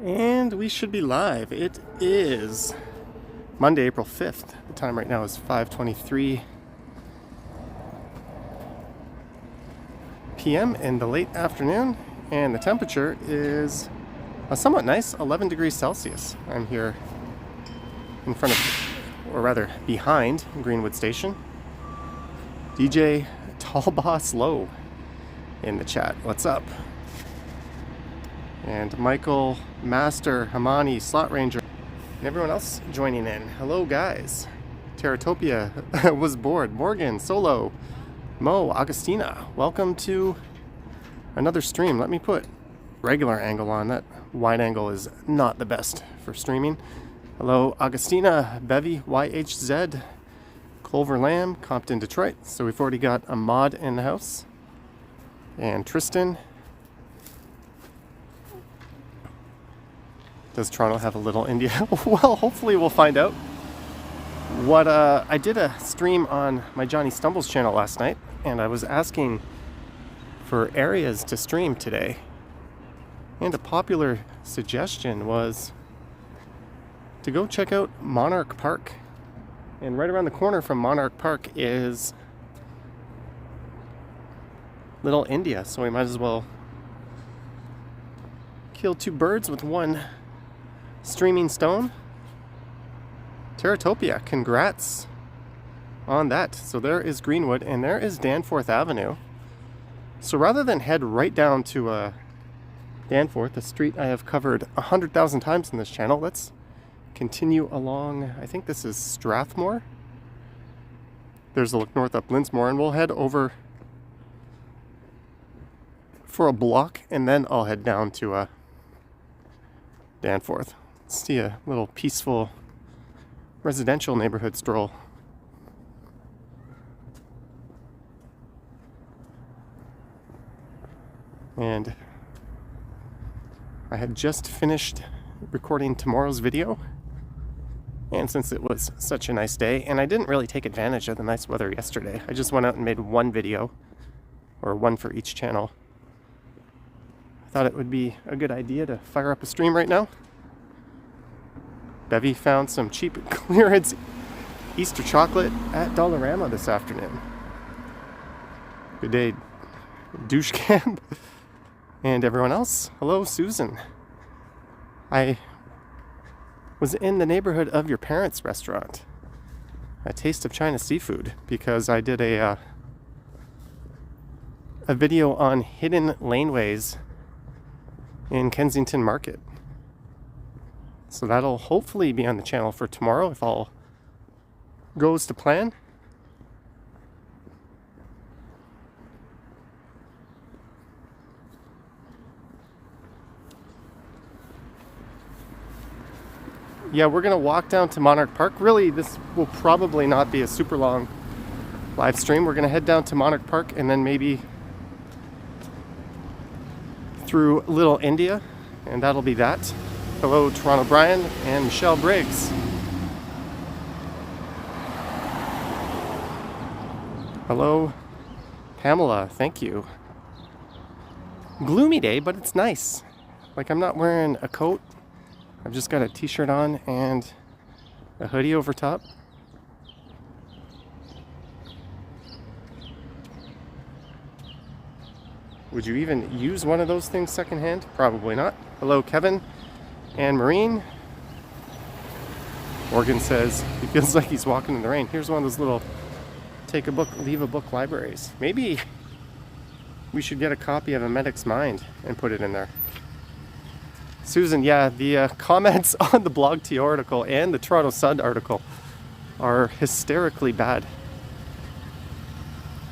And we should be live. It is Monday, April 5th. The time right now is 5:23 p.m. in the late afternoon, and the temperature is a somewhat nice 11 degrees Celsius. I'm here in front of, or rather behind, Greenwood Station. DJ Tall Boss Low in the chat. What's up? And Michael, Master, Hamani, Slot Ranger, and everyone else joining in. Hello, guys. Terratopia was bored. Morgan, Solo, Mo, Augustina. Welcome to another stream. Let me put regular angle on. That wide angle is not the best for streaming. Hello, Augustina, Bevy, YHZ, Culver Lamb, Compton, Detroit. So we've already got a mod in the house. And Tristan. Does Toronto have a little India? Well, hopefully we'll find out. I did a stream on my Johnny Stumbles channel last night, and I was asking for areas to stream today. And a popular suggestion was to go check out Monarch Park. And right around the corner from Monarch Park is Little India, so we might as well kill two birds with one streaming stone. Terratopia, congrats on that. So there is Greenwood, and there is Danforth Avenue. So rather than head right down to Danforth, a street I have covered 100,000 times in this channel, let's continue along. I think this is Strathmore. There's a look north up Linsmore, and we'll head over for a block, and then I'll head down to Danforth. See a little peaceful residential neighborhood stroll. And I had just finished recording tomorrow's video, and since it was such a nice day, and I didn't really take advantage of the nice weather yesterday, I just went out and made one video, or one for each channel. I thought it would be a good idea to fire up a stream right now. Bevy found some cheap clearance Easter chocolate at Dollarama this afternoon. Good day, douche camp. And everyone else. Hello, Susan. I was in the neighborhood of your parents' restaurant, A Taste of China Seafood, because I did a video on hidden laneways in Kensington Market. So that'll hopefully be on the channel for tomorrow if all goes to plan. Yeah, we're gonna walk down to Monarch Park. Really, this will probably not be a super long live stream. We're gonna head down to Monarch Park and then maybe through Little India, and that'll be that. Hello, Toronto Brian and Michelle Briggs. Hello, Pamela. Thank you. Gloomy day, but it's nice. Like, I'm not wearing a coat. I've just got a t-shirt on and a hoodie over top. Would you even use one of those things secondhand? Probably not. Hello, Kevin and Marine. Morgan says he feels like he's walking in the rain. Here's one of those little take a book, leave a book libraries. Maybe we should get a copy of A Medic's Mind and put it in there. Susan, yeah, the comments on the Blog TO article and the Toronto Sun article are hysterically bad.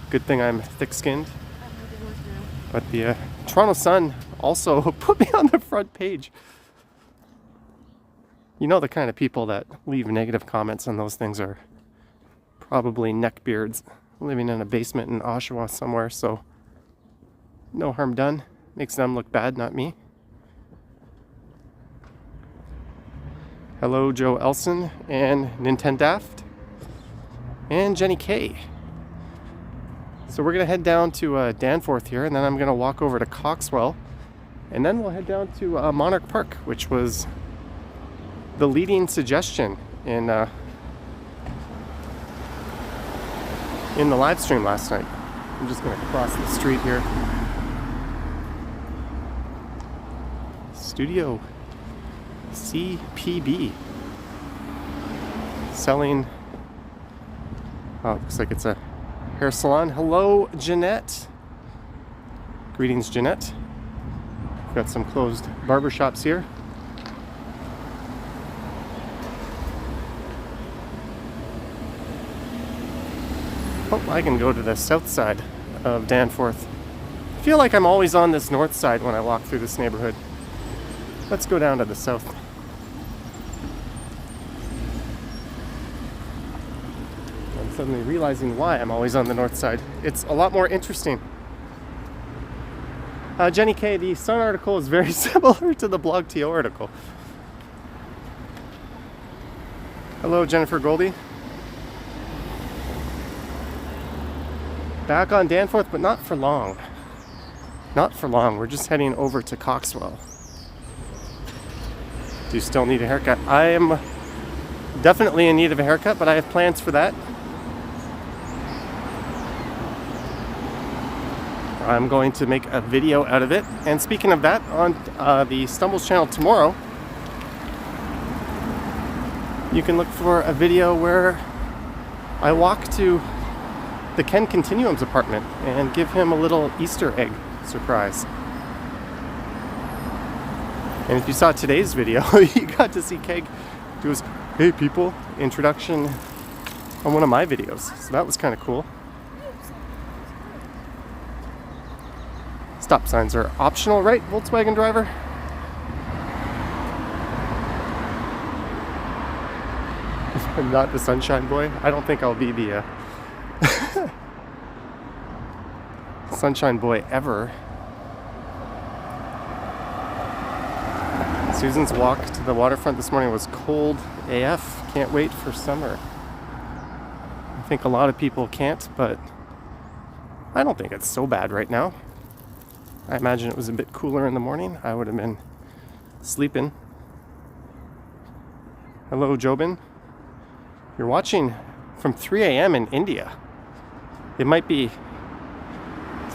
Good thing I'm thick-skinned. But the Toronto Sun also put me on the front page. You know, the kind of people that leave negative comments on those things are probably neckbeards living in a basement in Oshawa somewhere, so no harm done. Makes them look bad, not me. Hello, Joe Elson and Nintendaft and Jenny K. So we're going to head down to Danforth here, and then I'm going to walk over to Coxwell And then we'll head down to Monarch Park, which was the leading suggestion in the live stream last night. I'm just going to cross the street here. Studio CPB. Selling, oh, looks like it's a hair salon. Hello, Jeanette. Greetings, Jeanette. We've got some closed barbershops here. Oh, I can go to the south side of Danforth. I feel like I'm always on this north side when I walk through this neighborhood. Let's go down to the south. I'm suddenly realizing why I'm always on the north side. It's a lot more interesting. Jenny K, the Sun article is very similar to the Blog TO article. Hello, Jennifer Goldie. Back on Danforth, but not for long. Not for long. We're just heading over to Coxwell. Do you still need a haircut? I am definitely in need of a haircut, but I have plans for that. I'm going to make a video out of it. And speaking of that, on the Stumbles channel tomorrow, you can look for a video where I walk to the Ken Continuum's apartment and give him a little Easter egg surprise. And if you saw today's video, you got to see Keg do his "Hey people" introduction on one of my videos. So that was kind of cool. Stop signs are optional, right, Volkswagen driver? I'm not the sunshine boy. I don't think I'll be the sunshine boy ever. Susan's walk to the waterfront this morning was cold AF. Can't wait for summer. I think a lot of people can't, but I don't think it's so bad right now. I imagine it was a bit cooler in the morning. I would have been sleeping. Hello, Jobin. You're watching from 3 a.m. in India. It might be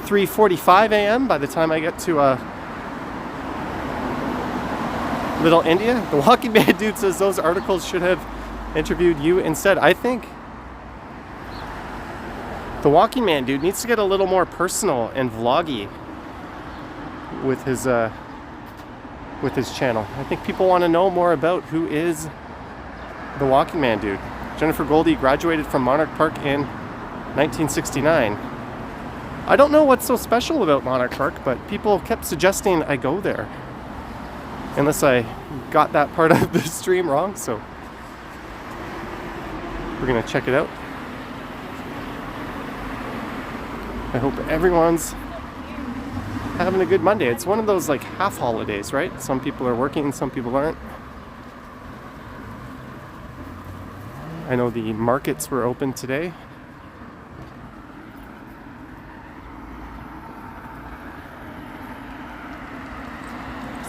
3:45 a.m. by the time I get to Little India. The Walking Man dude says those articles should have interviewed you instead. I think the Walking Man dude needs to get a little more personal and vloggy with his channel. I think people want to know more about who is the Walking Man dude. Jennifer Goldie graduated from Monarch Park in 1969. I don't know what's so special about Monarch Park, but people kept suggesting I go there. Unless I got that part of the stream wrong, so we're gonna check it out. I hope everyone's having a good Monday. It's one of those like half holidays, right? Some people are working, some people aren't. I know the markets were open today.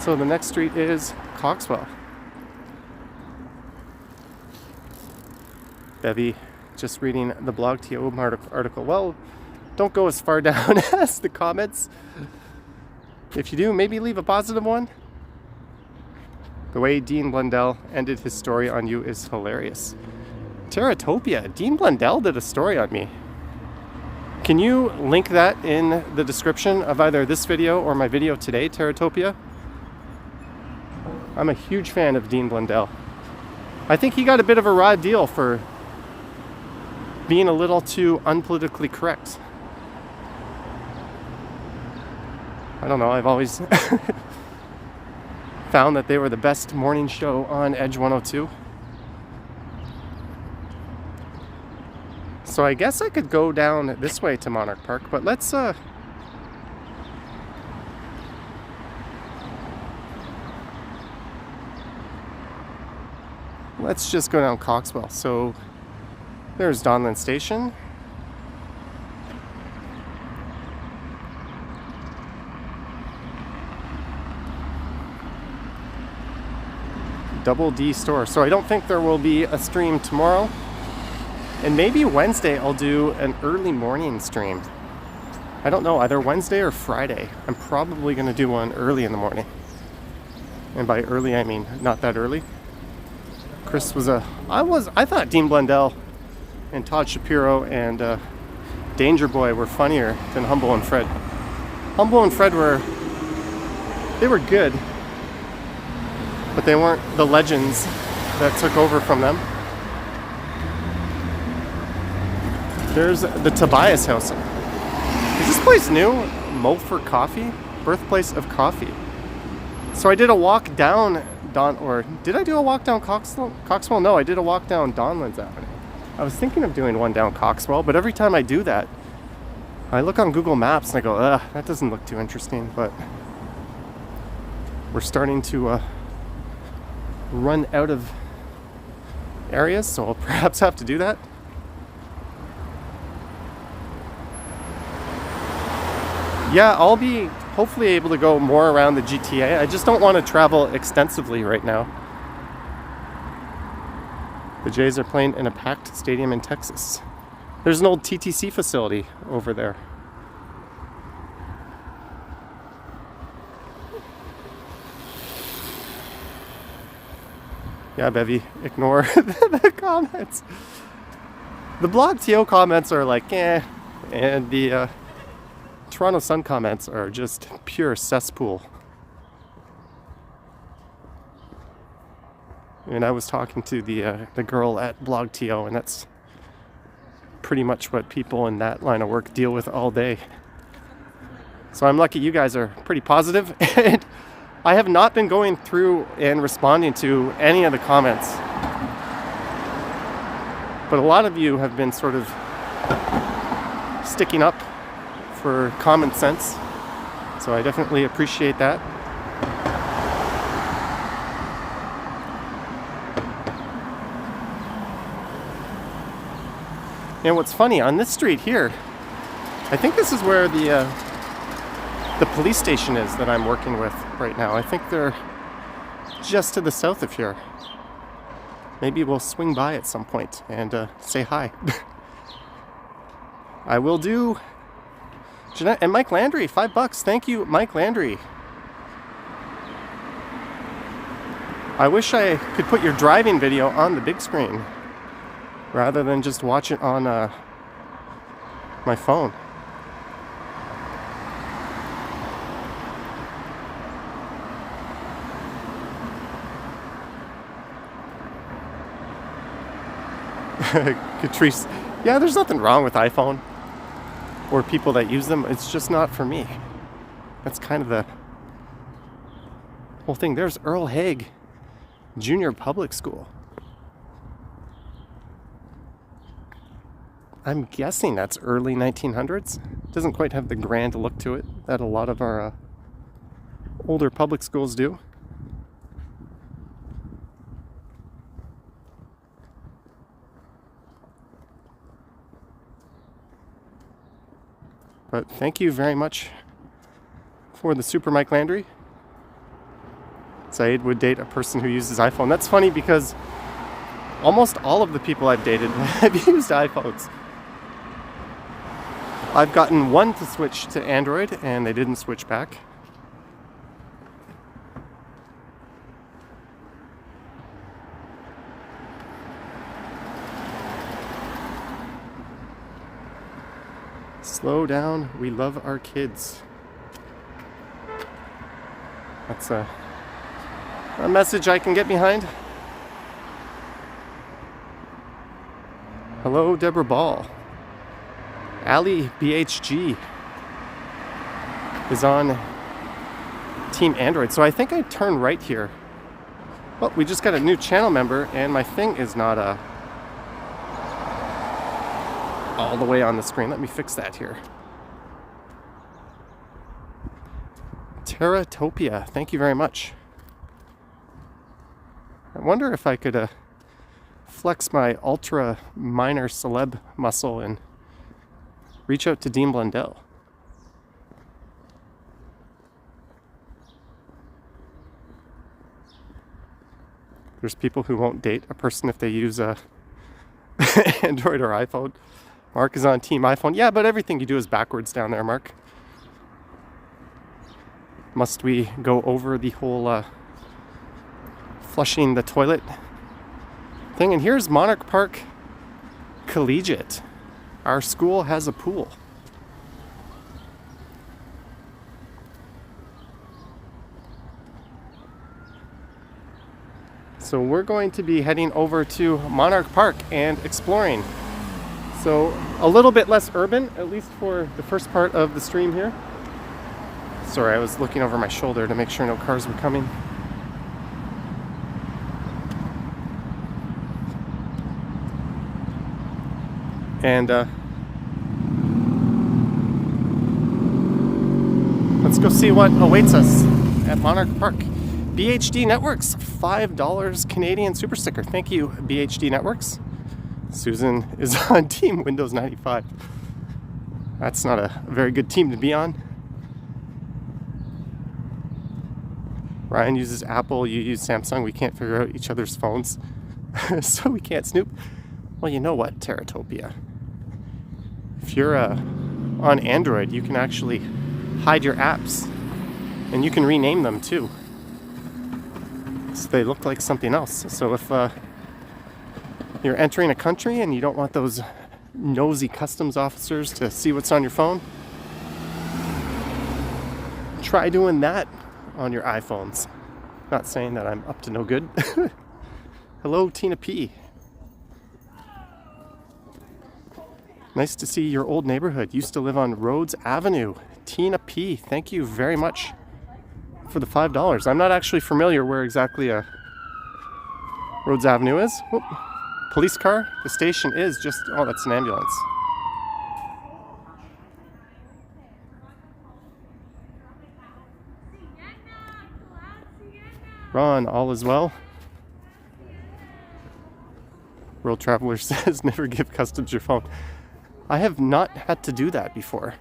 So the next street is Coxwell. Bevy, just reading the Blog TO article. Well, don't go as far down as the comments. If you do, maybe leave a positive one. The way Dean Blundell ended his story on you is hilarious. Terratopia, Dean Blundell did a story on me. Can you link that in the description of either this video or my video today, Terratopia? I'm a huge fan of Dean Blundell. I think he got a bit of a raw deal for being a little too unpolitically correct. I don't know, I've always found that they were the best morning show on Edge 102. So I guess I could go down this way to Monarch Park, but let's just go down Coxwell. So there's Donlan Station. Double D store. So I don't think there will be a stream tomorrow. And maybe Wednesday I'll do an early morning stream. I don't know, either Wednesday or Friday. I'm probably going to do one early in the morning. And by early, I mean not that early. Chris was I thought Dean Blundell and Todd Shapiro and Danger Boy were funnier than Humble and Fred. Humble and Fred were good, but they weren't the legends that took over from them. There's the Tobias House. Is this place new? Mulford Coffee? Birthplace of coffee. So I did a walk down did I do a walk down Coxwell? No, I did a walk down Donlands Avenue. I was thinking of doing one down Coxwell, but every time I do that, I look on Google Maps and I go, ugh, that doesn't look too interesting, but we're starting to run out of areas, so I'll perhaps have to do that. Yeah, I'll be hopefully able to go more around the GTA. I just don't want to travel extensively right now. The Jays are playing in a packed stadium in Texas. There's an old TTC facility over there. Yeah, Bevy, ignore the comments. The Blog TO comments are like, eh, and the Toronto Sun comments are just pure cesspool. And I was talking to the girl at Blog TO, and that's pretty much what people in that line of work deal with all day. So I'm lucky you guys are pretty positive, and I have not been going through and responding to any of the comments. But a lot of you have been sort of sticking up for common sense, so I definitely appreciate that. And what's funny, on this street here, I think this is where the police station is that I'm working with right now. I think they're just to the south of here. Maybe we'll swing by at some point and say hi. I will do. Jeanette and Mike Landry, $5. Thank you, Mike Landry. I wish I could put your driving video on the big screen rather than just watch it on my phone. Catrice, yeah, there's nothing wrong with iPhone or people that use them. It's just not for me. That's kind of the whole thing. There's Earl Haig Junior Public School. I'm guessing that's early 1900s. Doesn't quite have the grand look to it that a lot of our older public schools do. But thank you very much for the Super Mike Landry. Saeed would date a person who uses iPhone. That's funny because almost all of the people I've dated have used iPhones. I've gotten one to switch to Android and they didn't switch back. Slow down, we love our kids. That's a message I can get behind. Hello, Deborah Ball. Ali BHG is on Team Android. So I think I turn right here. Well, we just got a new channel member and my thing is not all the way on the screen. Let me fix that here. Terratopia, thank you very much. I wonder if I could flex my ultra minor celeb muscle and reach out to Dean Blundell. There's people who won't date a person if they use a Android or iPhone. Mark is on team iPhone. Yeah, but everything you do is backwards down there, Mark. Must we go over the whole flushing the toilet thing? And here's Monarch Park Collegiate. Our school has a pool. So we're going to be heading over to Monarch Park and exploring. So a little bit less urban, at least for the first part of the stream here. Sorry, I was looking over my shoulder to make sure no cars were coming. And let's go see what awaits us at Monarch Park. BHD Networks, $5 Canadian super sticker. Thank you, BHD Networks. Susan is on team Windows 95. That's not a very good team to be on. Ryan uses Apple, you use Samsung. We can't figure out each other's phones, so we can't snoop. Well, you know what, Terratopia? If you're on Android, you can actually hide your apps, and you can rename them too. So they look like something else. So if you're entering a country and you don't want those nosy customs officers to see what's on your phone, try doing that on your iPhones. Not saying that I'm up to no good. Hello, Tina P. Nice to see your old neighborhood. Used to live on Rhodes Avenue. Tina P, thank you very much for the $5. I'm not actually familiar where exactly Rhodes Avenue is. Whoop. Police car. The station is just, oh, that's an ambulance. Ron, all is well. World Traveler says never give customs your phone. I have not had to do that before.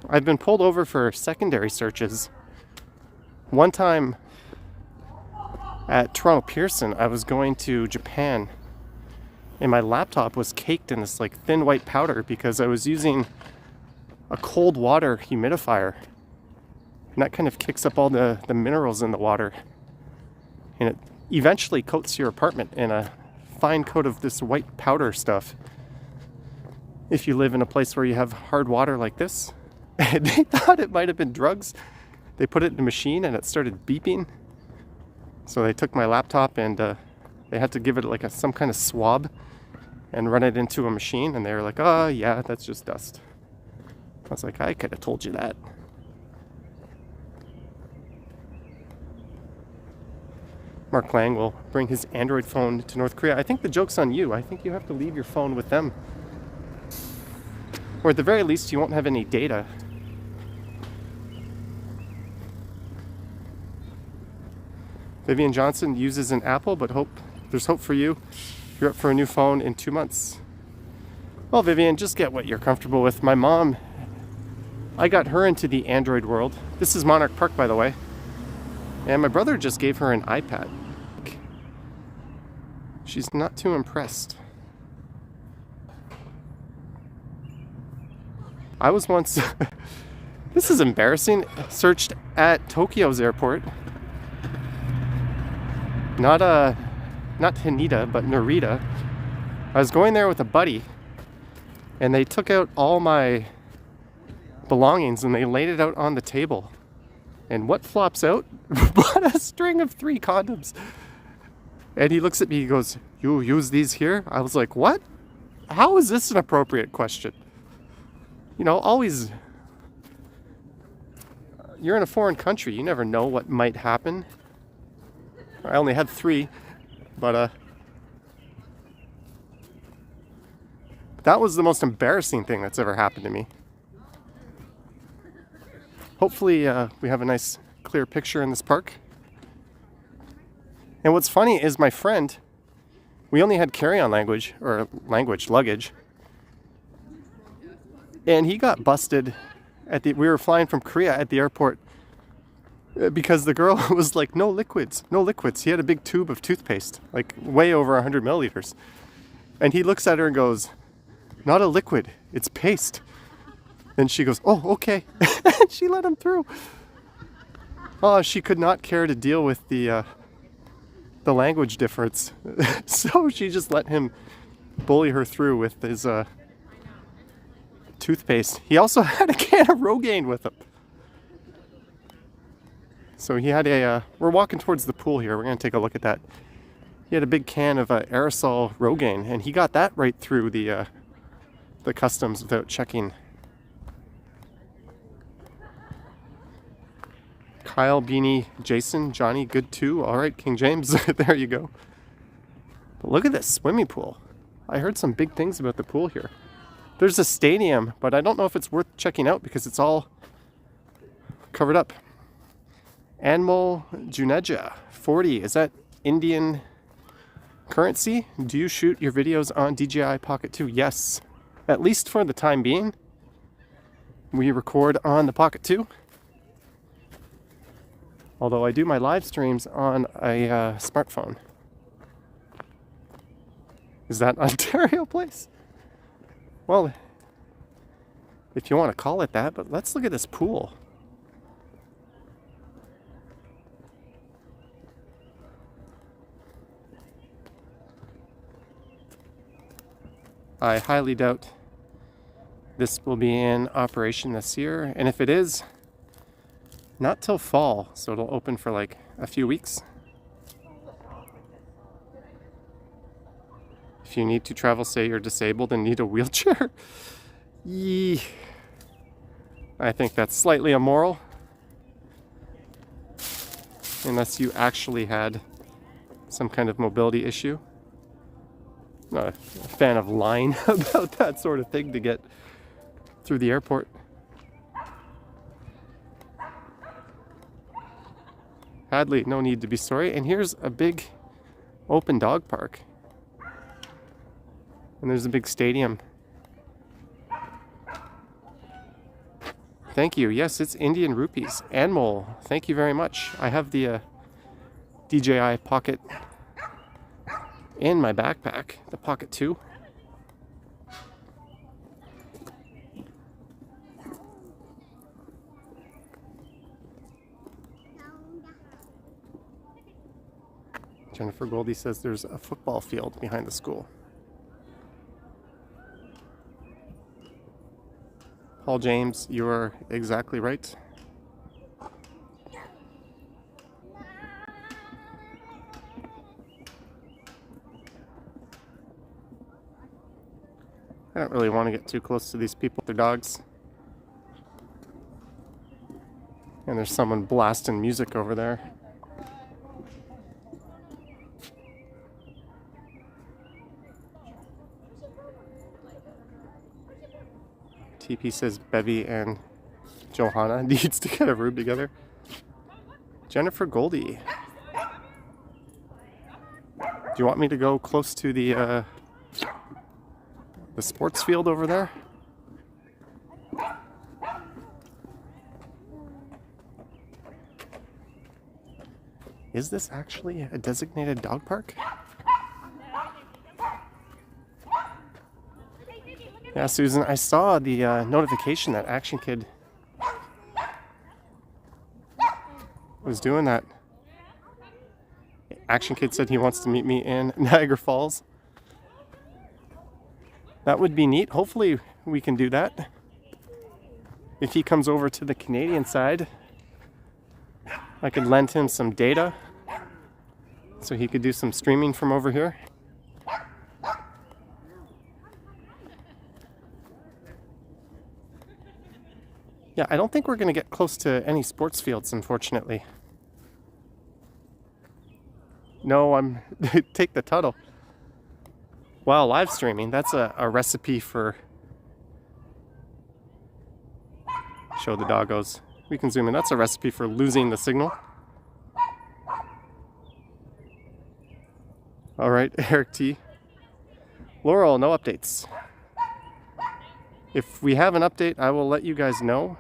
I've been pulled over for secondary searches. One time at Toronto Pearson, I was going to Japan and my laptop was caked in this like thin white powder because I was using a cold water humidifier. And that kind of kicks up all the minerals in the water. And it eventually coats your apartment in a fine coat of this white powder stuff. If you live in a place where you have hard water like this. They thought it might have been drugs. They put it in a machine and it started beeping. So they took my laptop and they had to give it like some kind of swab and run it into a machine. And they were like, oh yeah, that's just dust. I was like, I could have told you that. Mark Lang will bring his Android phone to North Korea. I think the joke's on you. I think you have to leave your phone with them. Or at the very least, you won't have any data. Vivian Johnson uses an Apple, but there's hope for you. You're up for a new phone in 2 months. Well, Vivian, just get what you're comfortable with. My mom, I got her into the Android world. This is Monarch Park, by the way. And my brother just gave her an iPad. She's not too impressed. I was once, this is embarrassing, searched at Tokyo's airport. Not Haneda, but Narita. I was going there with a buddy, and they took out all my belongings and they laid it out on the table. And what flops out? But a string of 3 condoms. And he looks at me, he goes, "You use these here?" I was like, what? How is this an appropriate question? You know, always, you're in a foreign country, you never know what might happen. I only had 3, but that was the most embarrassing thing that's ever happened to me. Hopefully we have a nice clear picture in this park. And what's funny is my friend, we only had carry-on luggage, and he got busted we were flying from Korea at the airport, because the girl was like, no liquids, no liquids. He had a big tube of toothpaste, like way over 100 milliliters. And he looks at her and goes, not a liquid, it's paste. And she goes, oh, okay. And she let him through. Oh, she could not care to deal with the language difference. So she just let him bully her through with his toothpaste. He also had a can of Rogaine with him. So he had we're walking towards the pool here. We're going to take a look at that. He had a big can of aerosol Rogaine, and he got that right through the customs without checking. Kyle, Beanie, Jason, Johnny, good too. All right, King James, there you go. But look at this swimming pool. I heard some big things about the pool here. There's a stadium, but I don't know if it's worth checking out because it's all covered up. Anmol Juneja, 40. Is that Indian currency? Do you shoot your videos on DJI Pocket 2? Yes. At least for the time being. We record on the Pocket 2. Although I do my live streams on a smartphone. Is that Ontario Place? Well, if you want to call it that, but let's look at this pool. I highly doubt this will be in operation this year, and if it is, not till fall, so it'll open for like a few weeks. If you need to travel, say you're disabled and need a wheelchair. Yee. I think that's slightly immoral. Unless you actually had some kind of mobility issue. Not a fan of lying about that sort of thing to get through the airport. Hadley, no need to be sorry. And here's a big open dog park. And there's a big stadium. Thank you. Yes, it's Indian rupees. Anmol, thank you very much. I have the DJI Pocket in my backpack, the Pocket 2. Jennifer Goldie says there's a football field behind the school. Paul James, you're exactly right. I don't really want to get too close to these people with their dogs. And there's someone blasting music over there. TP says Bevy and Johanna needs to get a room together. Jennifer Goldie. Do you want me to go close to the sports field over there? Is this actually a designated dog park? Yeah, Susan, I saw the notification that Action Kid was doing that. Action Kid said he wants to meet me in Niagara Falls. That would be neat. Hopefully we can do that. If he comes over to the Canadian side, I could lend him some data so he could do some streaming from over here. Yeah, I don't think we're going to get close to any sports fields, unfortunately. No, I'm... Take the Tuttle. Wow, live streaming. That's a recipe for... Show the doggos. We can zoom in. That's a recipe for losing the signal. All right, Eric T. Laurel, no updates. If we have an update, I will let you guys know.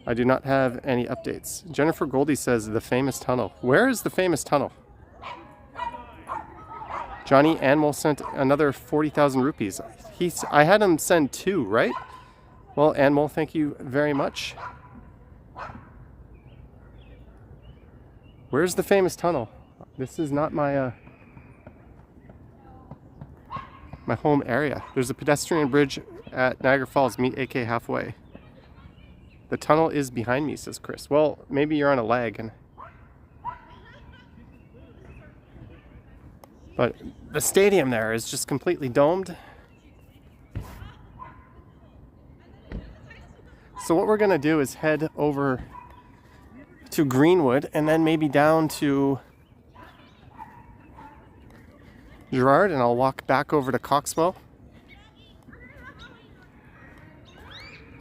I do not have any updates. Jennifer Goldie says the famous tunnel. Where is the famous tunnel? Johnny Animal sent another 40,000 rupees. I had him send 2, right? Well, Animal, thank you very much. Where's the famous tunnel? This is not my my home area. There's a pedestrian bridge at Niagara Falls. Meet AK halfway. The tunnel is behind me, says Chris. Well, maybe you're on a lag. But the stadium there is just completely domed. So what we're gonna do is head over to Greenwood and then maybe down to Gerard, and I'll walk back over to Coxwell.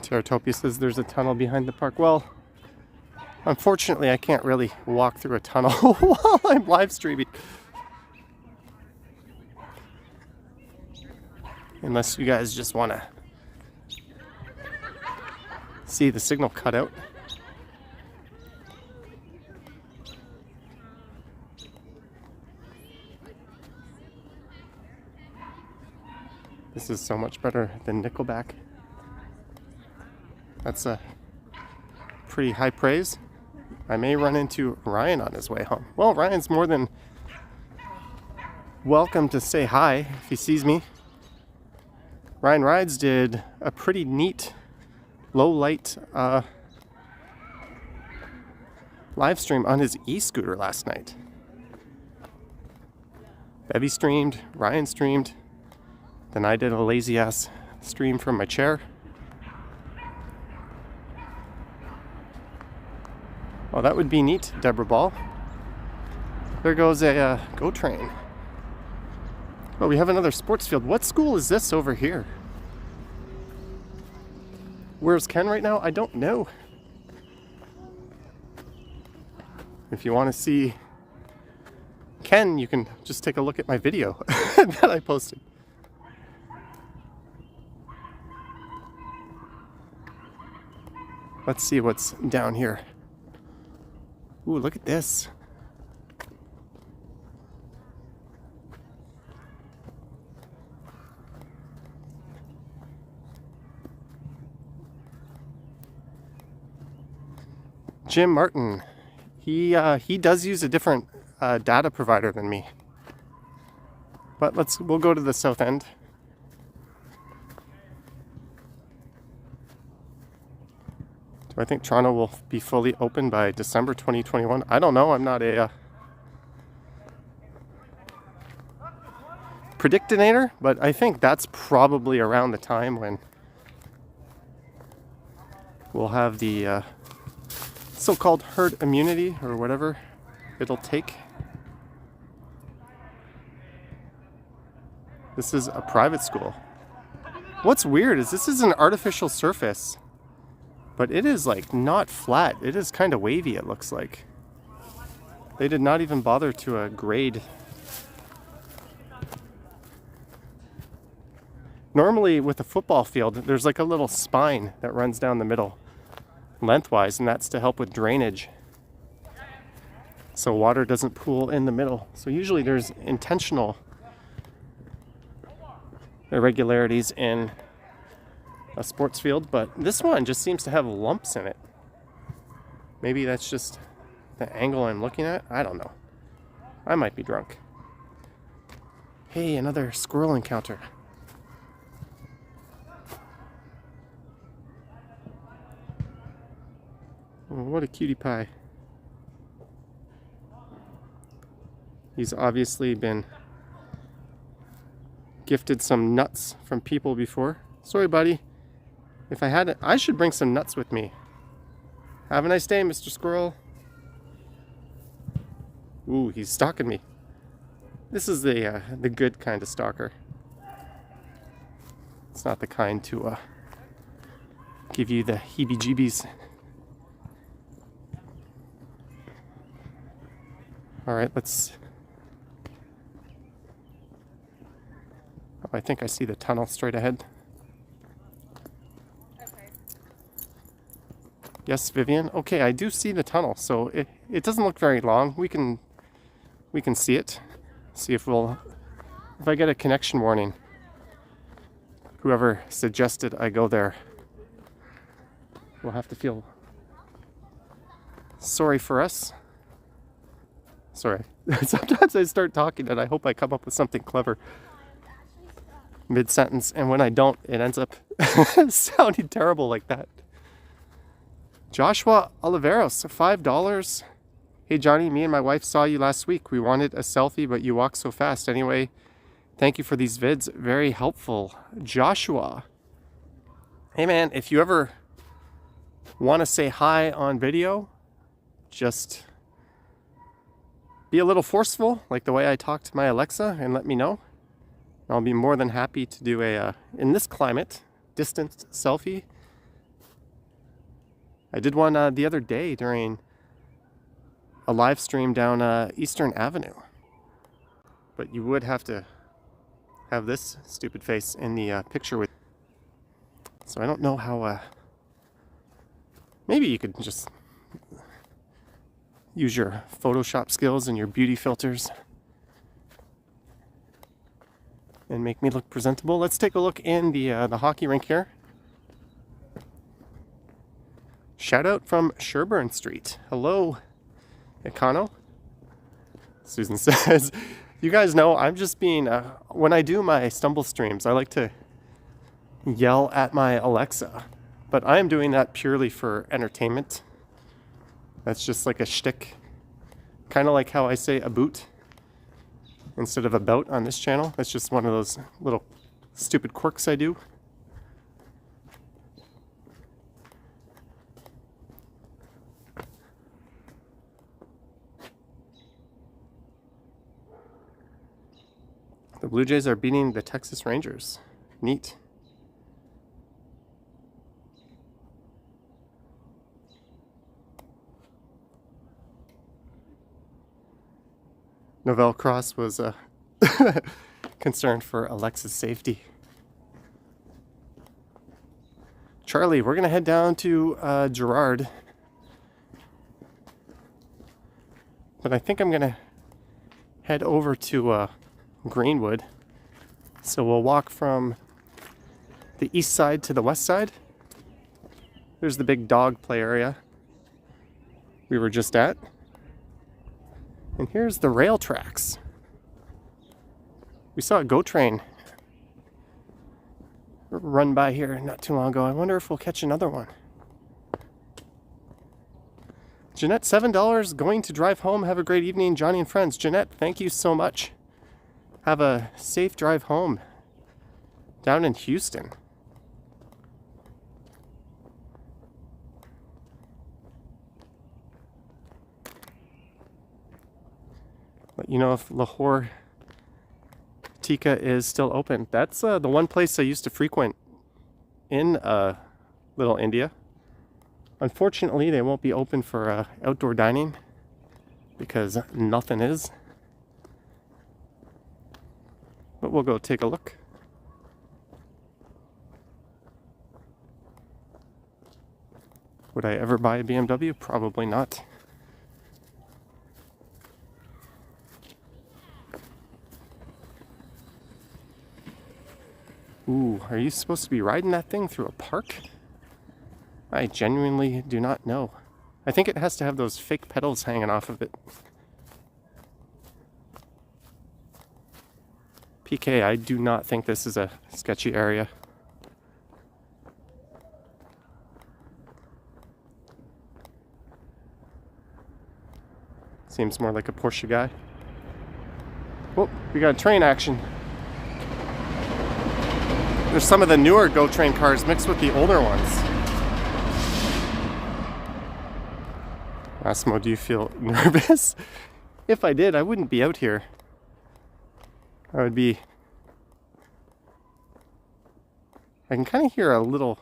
Teratopia says there's a tunnel behind the park. Well, unfortunately I can't really walk through a tunnel while I'm live streaming. Unless you guys just want to see the signal cut out. This is so much better than Nickelback. That's a pretty high praise. I may run into Ryan on his way home. Well, Ryan's more than welcome to say hi if he sees me. Ryan Rides did a pretty neat low light live stream on his e-scooter last night. Bevy streamed, Ryan streamed, then I did a lazy ass stream from my chair. Oh, that would be neat, Deborah Ball. There goes a GO train. Oh, we have another sports field. What school is this over here? Where's Ken right now? I don't know. If you want to see Ken, you can just take a look at my video that I posted. Let's see what's down here. Ooh, look at this. Jim Martin. He does use a different data provider than me. But we'll go to the south end. Do I think Toronto will be fully open by December 2021? I don't know. I'm not a predictinator, but I think that's probably around the time when we'll have the so-called herd immunity or whatever it'll take. This is a private school. What's weird is this is an artificial surface, but it is like not flat. It is kind of wavy, it looks like. They did not even bother to grade. Normally with a football field, there's like a little spine that runs down the middle lengthwise, and that's to help with drainage so water doesn't pool in the middle. So usually there's intentional irregularities in a sports field, but this one just seems to have lumps in it. Maybe that's just the angle I'm looking at. I don't know. I might be drunk. Hey, another squirrel encounter. Oh, what a cutie pie. He's obviously been gifted some nuts from people before. Sorry, buddy. If I had it, I should bring some nuts with me. Have a nice day, Mr. Squirrel. Ooh, he's stalking me. This is the good kind of stalker. It's not the kind to give you the heebie-jeebies. All right, let's... Oh, I think I see the tunnel straight ahead. Yes, Vivian. Okay, I do see the tunnel, so it doesn't look very long. We can see it. See if I get a connection warning. Whoever suggested I go there will have to feel sorry for us. Sorry. Sometimes I start talking and I hope I come up with something clever mid-sentence, and when I don't, it ends up sounding terrible like that. Joshua Oliveros, $5. Hey Johnny, me and my wife saw you last week. We wanted a selfie, but you walk so fast. Anyway, thank you for these vids. Very helpful. Joshua. Hey man, if you ever want to say hi on video, just be a little forceful, like the way I talk to my Alexa, and let me know. I'll be more than happy to do in this climate, distance selfie. I did one the other day during a live stream down Eastern Avenue. But you would have to have this stupid face in the picture with. So I don't know how, maybe you could just use your Photoshop skills and your beauty filters and make me look presentable. Let's take a look in the hockey rink here. Shout out from Sherburne Street. Hello, Econo. Susan says, you guys know I'm just being, when I do my stumble streams, I like to yell at my Alexa, but I am doing that purely for entertainment. That's just like a shtick. Kind of like how I say a boot instead of about on this channel. That's just one of those little stupid quirks I do. The Blue Jays are beating the Texas Rangers. Neat. Novell Cross was concerned for Alexa's safety. Charlie, we're going to head down to Girard. But I think I'm going to head over to Greenwood. So we'll walk from the east side to the west side. There's the big dog play area we were just at. And here's the rail tracks. We saw a GO train run by here not too long ago. I wonder if we'll catch another one. Jeanette, $7 going to drive home. Have a great evening, Johnny and friends. Jeanette, thank you so much. Have a safe drive home down in Houston. Let you know if Lahore Tikka is still open. That's the one place I used to frequent in Little India. Unfortunately, they won't be open for outdoor dining because nothing is. But we'll go take a look. Would I ever buy a BMW? Probably not. Ooh, are you supposed to be riding that thing through a park? I genuinely do not know. I think it has to have those fake pedals hanging off of it. PK, I do not think this is a sketchy area. Seems more like a Porsche guy. Oh, we got train action. There's some of the newer GO train cars mixed with the older ones. Massimo, do you feel nervous? If I did, I wouldn't be out here. I would be... I can kind of hear a little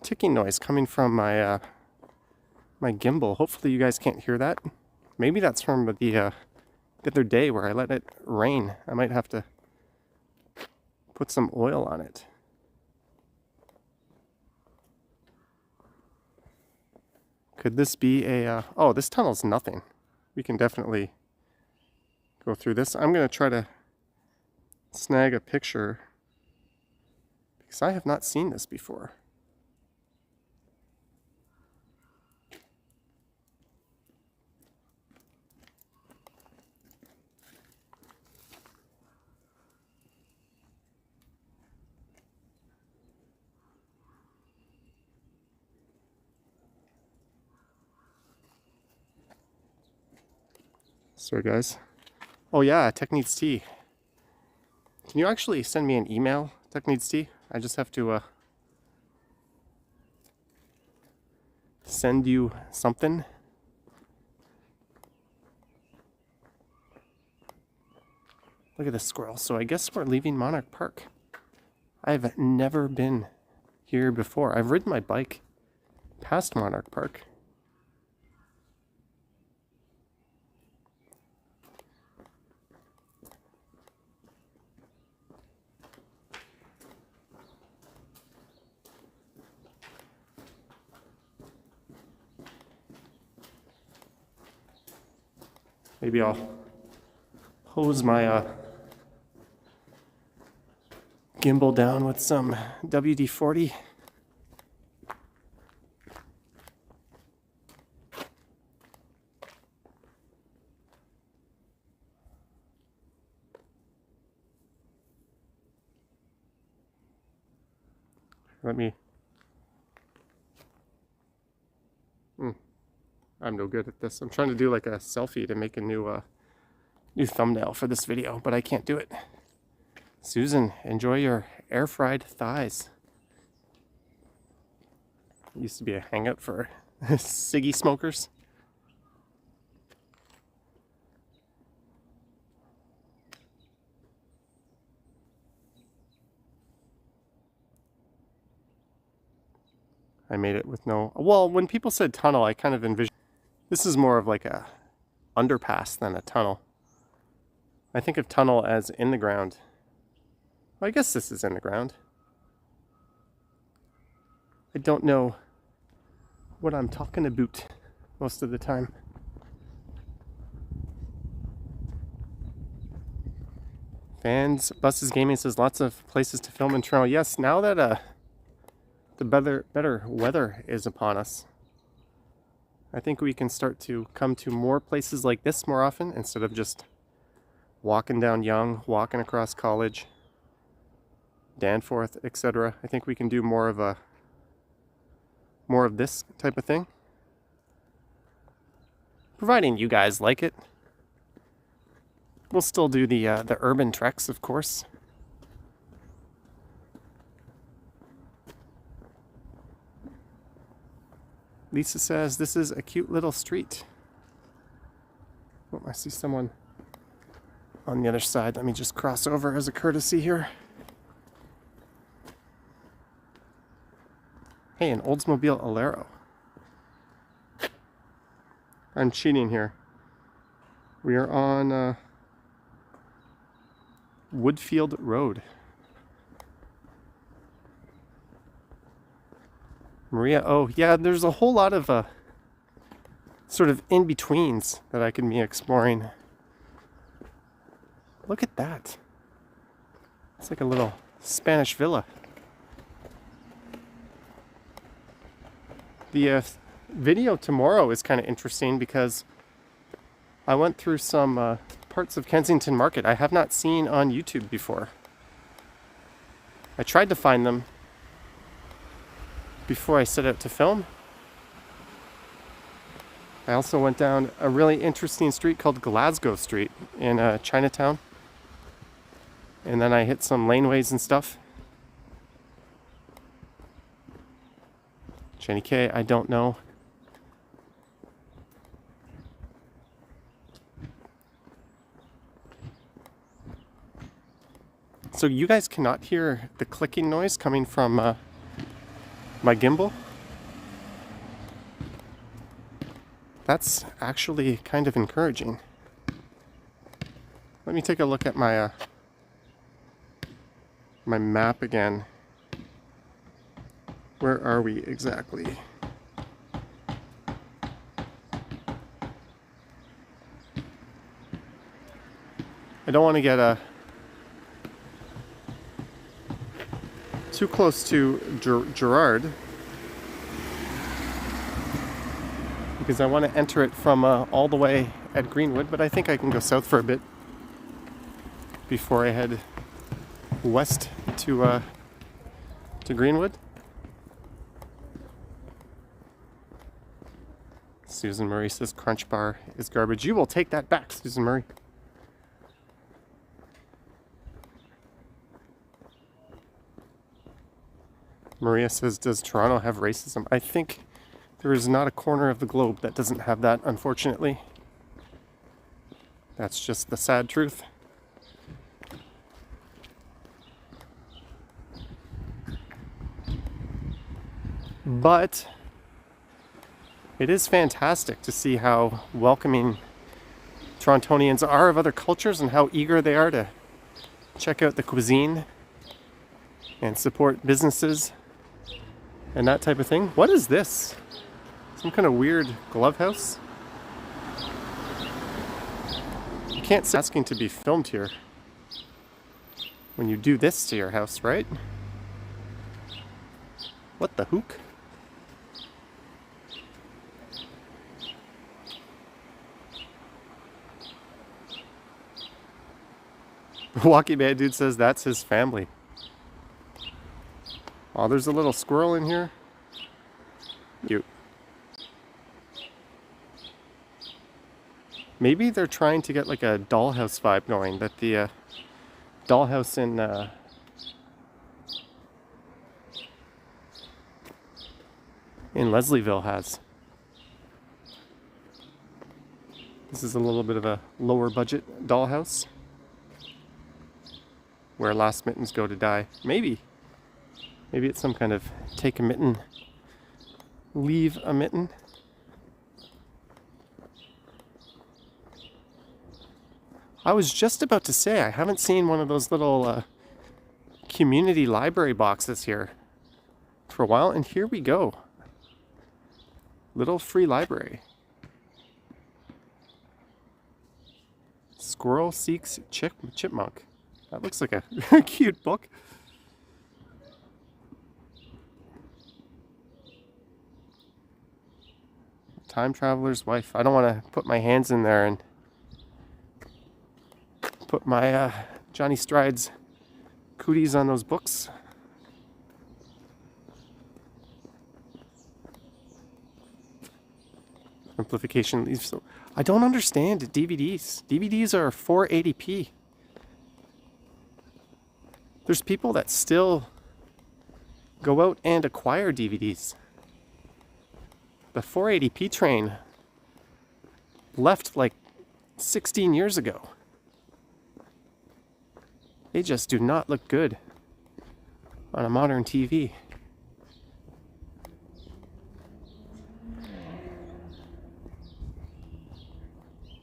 ticking noise coming from my my gimbal. Hopefully you guys can't hear that. Maybe that's from the other day where I let it rain. I might have to put some oil on it. Could this be a... oh, this tunnel's nothing. We can definitely go through this. I'm going to try to snag a picture because I have not seen this before. Sorry guys. Oh yeah, Tech Needs Tea. Can you actually send me an email, Tech Needs Tea? I just have to send you something. Look at this squirrel. So I guess we're leaving Monarch Park. I've never been here before. I've ridden my bike past Monarch Park. Maybe I'll hose my gimbal down with some WD-40. Let me... I'm no good at this. I'm trying to do like a selfie to make a new thumbnail for this video, but I can't do it. Susan, enjoy your air-fried thighs. It used to be a hangout for ciggy smokers. I made it with no... Well, when people said tunnel, I kind of envisioned... This is more of like a underpass than a tunnel. I think of tunnel as in the ground. Well, I guess this is in the ground. I don't know what I'm talking about most of the time. Fans, Buses Gaming says lots of places to film in Toronto. Yes, now that the better weather is upon us, I think we can start to come to more places like this more often instead of just walking down Yonge, walking across College, Danforth, etc. I think we can do more of this type of thing, providing you guys like it. We'll still do the urban treks, of course. Lisa says this is a cute little street. Oh, I see someone on the other side. Let me just cross over as a courtesy here. Hey, an Oldsmobile Alero. I'm cheating here. We are on Woodfield Road. Maria, oh yeah, there's a whole lot of sort of in-betweens that I can be exploring. Look at that. It's like a little Spanish villa. The video tomorrow is kind of interesting because I went through some parts of Kensington Market I have not seen on YouTube before. I tried to find them before I set out to film. I also went down a really interesting street called Glasgow Street in Chinatown. And then I hit some laneways and stuff. Jenny K, I don't know. So you guys cannot hear the clicking noise coming from my gimbal? That's actually kind of encouraging. Let me take a look at my my map again. Where are we exactly? I don't want to get too close to Gerard, because I want to enter it from all the way at Greenwood, but I think I can go south for a bit before I head west to Greenwood. Susan Murray says Crunch Bar is garbage. You will take that back, Susan Murray. Maria says, does Toronto have racism? I think there is not a corner of the globe that doesn't have that, unfortunately. That's just the sad truth. But it is fantastic to see how welcoming Torontonians are of other cultures and how eager they are to check out the cuisine and support businesses and that type of thing. What is this? Some kind of weird glove house? You can't say asking to be filmed here when you do this to your house, right? What the hook? Walkie Man Dude says that's his family. Oh, there's a little squirrel in here. Cute. Maybe they're trying to get like a dollhouse vibe going that the dollhouse in Leslieville has. This is a little bit of a lower budget dollhouse where last mittens go to die. Maybe it's some kind of take a mitten, leave a mitten. I was just about to say, I haven't seen one of those little community library boxes here for a while, and here we go. Little free library. Squirrel Seeks Chipmunk. That looks like a cute book. Time Traveler's Wife. I don't want to put my hands in there and put my Johnny Strides cooties on those books. Simplification leaves. So I don't understand DVDs. DVDs are 480p. There's people that still go out and acquire DVDs. The 480p train left like 16 years ago. They just do not look good on a modern TV.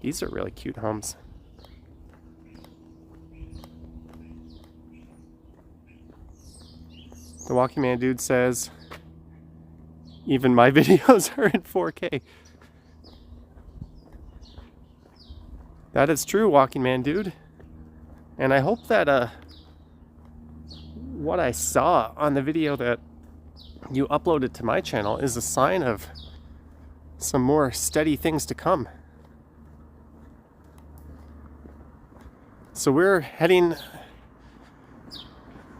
These are really cute homes. The Walking Man Dude says, even my videos are in 4K. That is true, Walking Man Dude. And I hope that what I saw on the video that you uploaded to my channel is a sign of some more steady things to come. So we're heading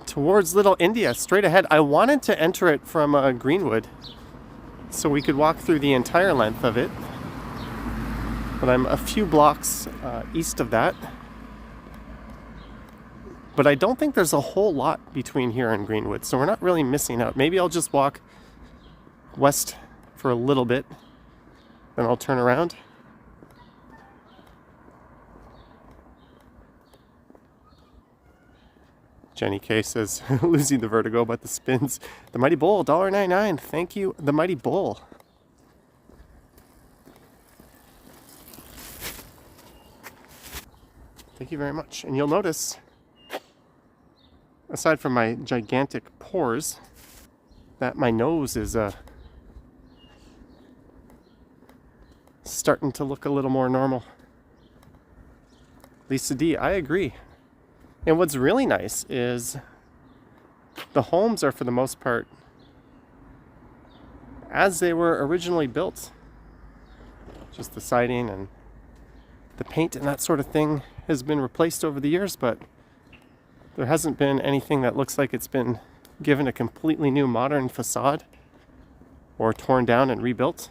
towards Little India, straight ahead. I wanted to enter it from Greenwood so we could walk through the entire length of it, but I'm a few blocks east of that. But I don't think there's a whole lot between here and Greenwood, so we're not really missing out. Maybe I'll just walk west for a little bit, then I'll turn around. Jenny K says, losing the vertigo, but the spins. The Mighty Bull, $1.99. Thank you, the Mighty Bull. Thank you very much. And you'll notice, aside from my gigantic pores, that my nose is starting to look a little more normal. Lisa D, I agree. And what's really nice is the homes are, for the most part, as they were originally built. Just the siding and the paint and that sort of thing has been replaced over the years, but there hasn't been anything that looks like it's been given a completely new modern facade or torn down and rebuilt.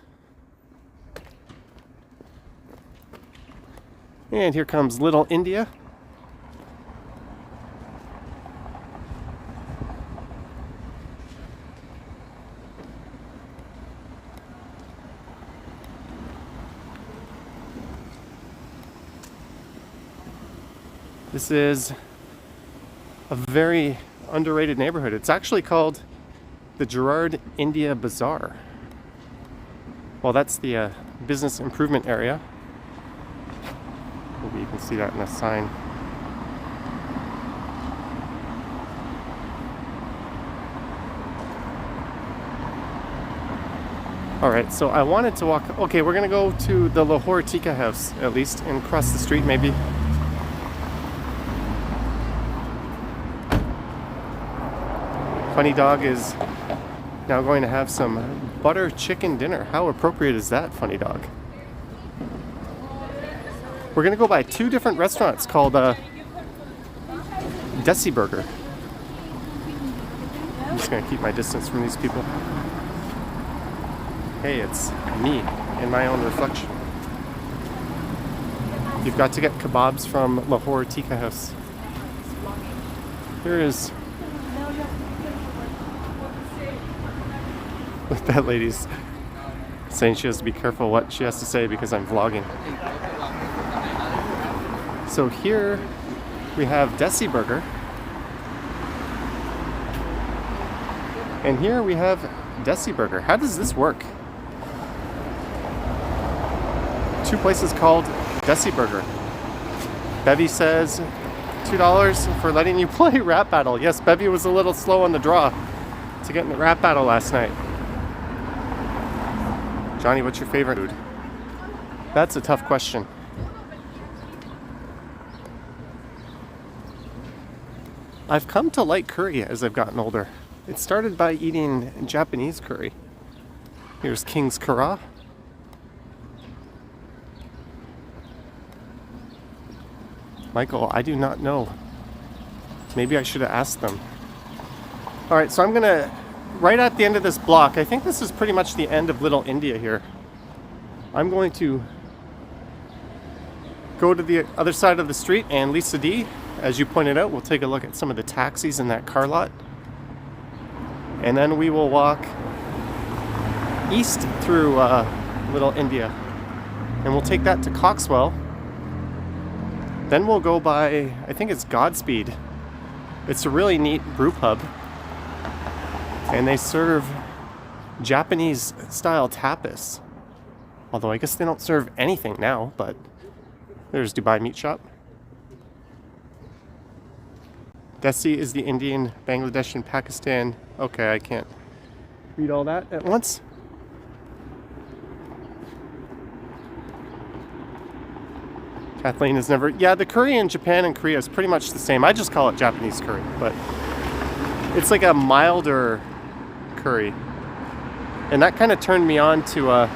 And here comes Little India. This is a very underrated neighborhood. It's actually called the Gerard India Bazaar. Well, that's the business improvement area. Maybe you can see that in a sign. Alright, so I wanted to walk... Okay, we're gonna go to the Lahore Tikka house, at least, and cross the street maybe. Funny Dog is now going to have some butter chicken dinner. How appropriate is that, Funny Dog? We're going to go by two different restaurants called Desi Burger. I'm just going to keep my distance from these people. Hey, it's me in my own reflection. You've got to get kebabs from Lahore Tikka House. Here is... That lady's saying she has to be careful what she has to say because I'm vlogging. So here we have Desi Burger. And here we have Desi Burger. How does this work? Two places called Desi Burger. Bevy says $2 for letting you play Rap Battle. Yes, Bevy was a little slow on the draw to get in the Rap Battle last night. Johnny, what's your favorite food? That's a tough question. I've come to like curry as I've gotten older. It started by eating Japanese curry. Here's King's Kara. Michael, I do not know. Maybe I should have asked them. Alright, so I'm gonna... Right at the end of this block, I think this is pretty much the end of Little India here. I'm going to go to the other side of the street, and Lisa D, as you pointed out, we'll take a look at some of the taxis in that car lot. And then we will walk east through Little India. And we'll take that to Coxwell. Then we'll go by, I think it's Godspeed. It's a really neat brew pub. And they serve Japanese style tapas. Although I guess they don't serve anything now, but there's Dubai Meat Shop. Desi is the Indian, Bangladesh, and Pakistan. Okay, I can't read all that at once. Kathleen has never... Yeah, the curry in Japan and Korea is pretty much the same. I just call it Japanese curry, but it's like a milder curry. And that kind of turned me on to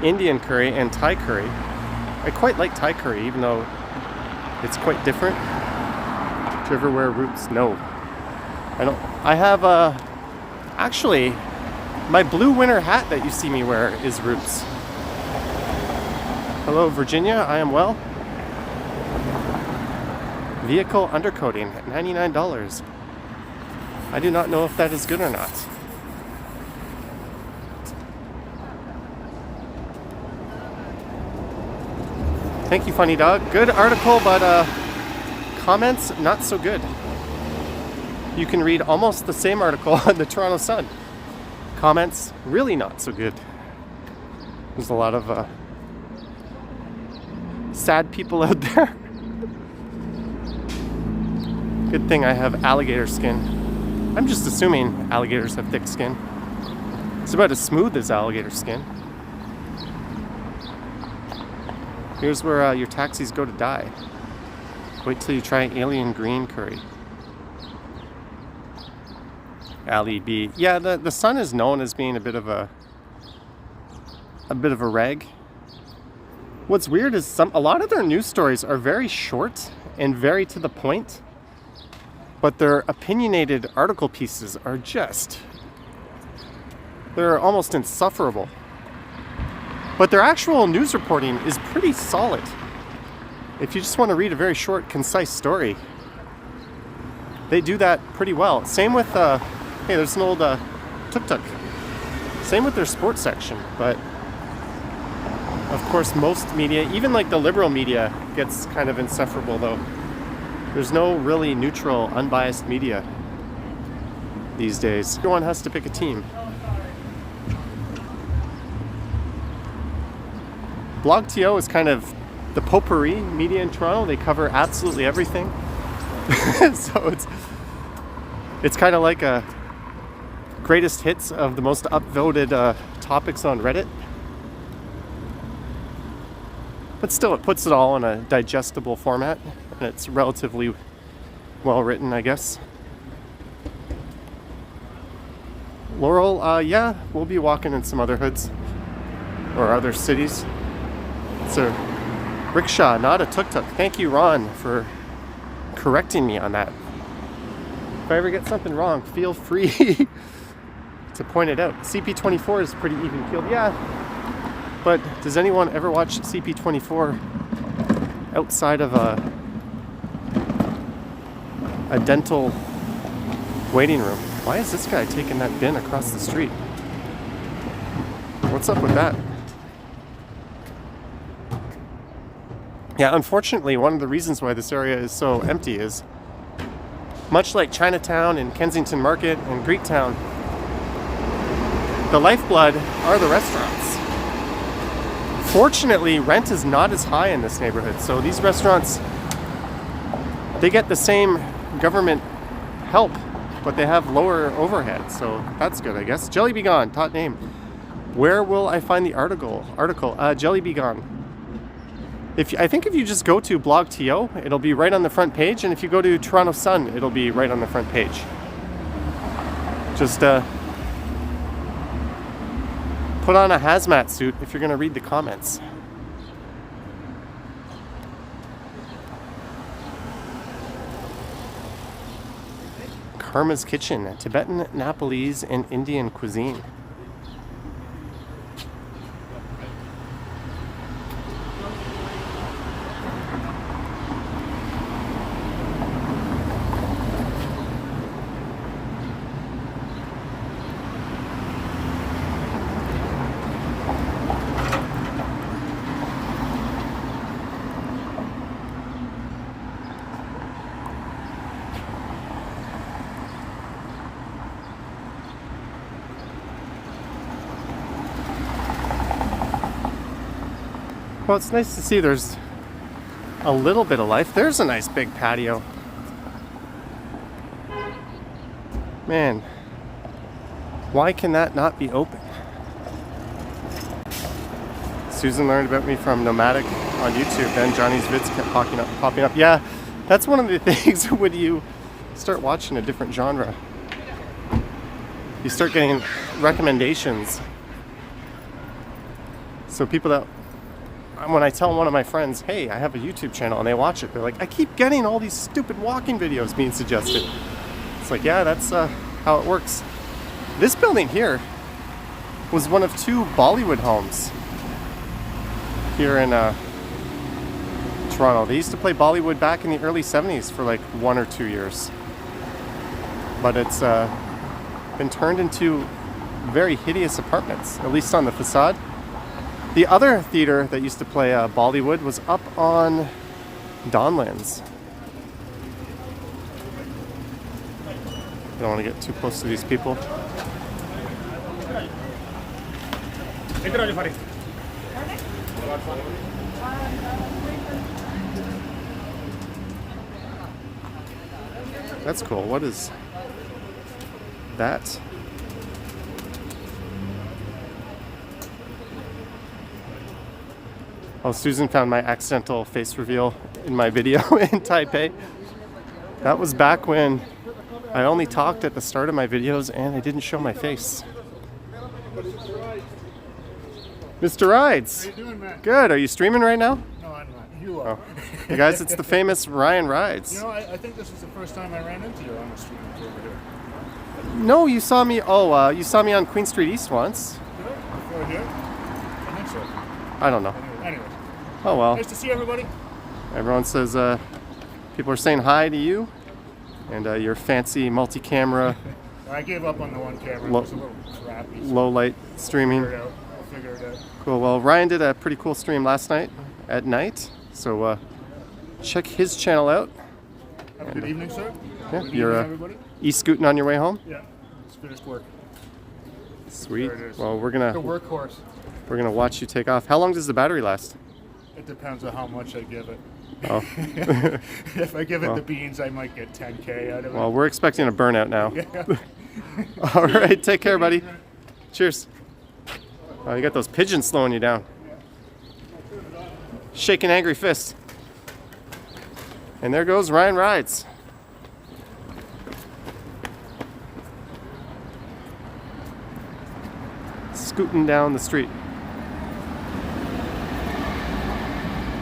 Indian curry and Thai curry. I quite like Thai curry, even though it's quite different. Do you ever wear roots? No. I don't. I have actually, my blue winter hat that you see me wear is roots. Hello, Virginia. I am well. Vehicle undercoating at $99. I do not know if that is good or not. Thank you, Funny Dog. Good article, but comments not so good. You can read almost the same article on the Toronto Sun. Comments really not so good. There's a lot of sad people out there. Good thing I have alligator skin. I'm just assuming alligators have thick skin. It's about as smooth as alligator skin. Here's where your taxis go to die. Wait till you try alien green curry. Ali B. Yeah, the Sun is known as being a bit of a rag. What's weird is a lot of their news stories are very short and very to the point, but their opinionated article pieces are they're almost insufferable. But their actual news reporting is pretty solid. If you just want to read a very short, concise story, they do that pretty well. Same with, hey, there's an old tuk-tuk. Same with their sports section, but of course most media, even like the liberal media, gets kind of insufferable though. There's no really neutral, unbiased media these days. Everyone has to pick a team. BlogTO is kind of the potpourri media in Toronto. They cover absolutely everything. So it's kind of like a greatest hits of the most upvoted topics on Reddit. But still, it puts it all in a digestible format, and it's relatively well written, I guess. Laurel, yeah, we'll be walking in some other hoods or other cities. It's a rickshaw, not a tuk-tuk. Thank you, Ron, for correcting me on that. If I ever get something wrong, feel free to point it out. CP24 is pretty even keeled. Yeah, but does anyone ever watch CP24 outside of a dental waiting room? Why is this guy taking that bin across the street? What's up with that? Yeah, unfortunately, one of the reasons why this area is so empty is, much like Chinatown and Kensington Market and Greektown, the lifeblood are the restaurants. Fortunately, rent is not as high in this neighborhood, so these restaurants, they get the same government help, but they have lower overhead, so that's good, I guess. Jelly Be Gone, top name. Where will I find the article? Jelly Be Gone. I think if you just go to BlogTO, it'll be right on the front page, and if you go to Toronto Sun, it'll be right on the front page. Just put on a hazmat suit if you're going to read the comments. Karma's Kitchen, Tibetan, Nepalese, and Indian cuisine. Well, it's nice to see there's a little bit of life. There's a nice big patio. Man, why can that not be open? Susan learned about me from Nomadic on YouTube, then Johnny's vids kept popping up. Yeah, that's one of the things when you start watching a different genre. You start getting recommendations. So people that, when I tell one of my friends, hey, I have a YouTube channel, and they watch it, they're like, I keep getting all these stupid walking videos being suggested. It's like, yeah, that's how it works. This building here was one of 2 Bollywood homes here in Toronto. They used to play Bollywood back in the early 70s for like 1 or 2 years. But it's been turned into very hideous apartments, at least on the facade. The other theater that used to play Bollywood was up on Donlands. I don't want to get too close to these people. That's cool. What is that? Oh, Susan found my accidental face reveal in my video in Taipei. That was back when I only talked at the start of my videos and I didn't show my face. Mr. Rides! How you doing, man? Good. Are you streaming right now? No, I'm not. You are. Oh. Hey guys, it's the famous Ryan Rides. You know, I think this is the first time I ran into you on the street over here. No, you saw me. Oh, you saw me on Queen Street East once. Did I? Before here? I think so. I don't know. Anyways. Oh well. Nice to see everybody. Everyone says people are saying hi to you and your fancy multi-camera. I gave up on the one camera. It was a little crappy. So low light streaming. I'll figure it out. Cool. Well, Ryan did a pretty cool stream last night at night, so check his channel out. Have a good evening, sir. Yeah, Good you're evening, everybody. e-scooting on your way home. Yeah, it's finished work. Sweet. There it is. Well, The workhorse. we're gonna watch you take off. How long does the battery last? It depends on how much I give it. Oh. If I give it the beans, I might get 10K out of it. Well, we're expecting a burnout now. Yeah. All right, take care, buddy. Cheers. Oh, you got those pigeons slowing you down. Shaking angry fist. And there goes Ryan Rides. Scooting down the street.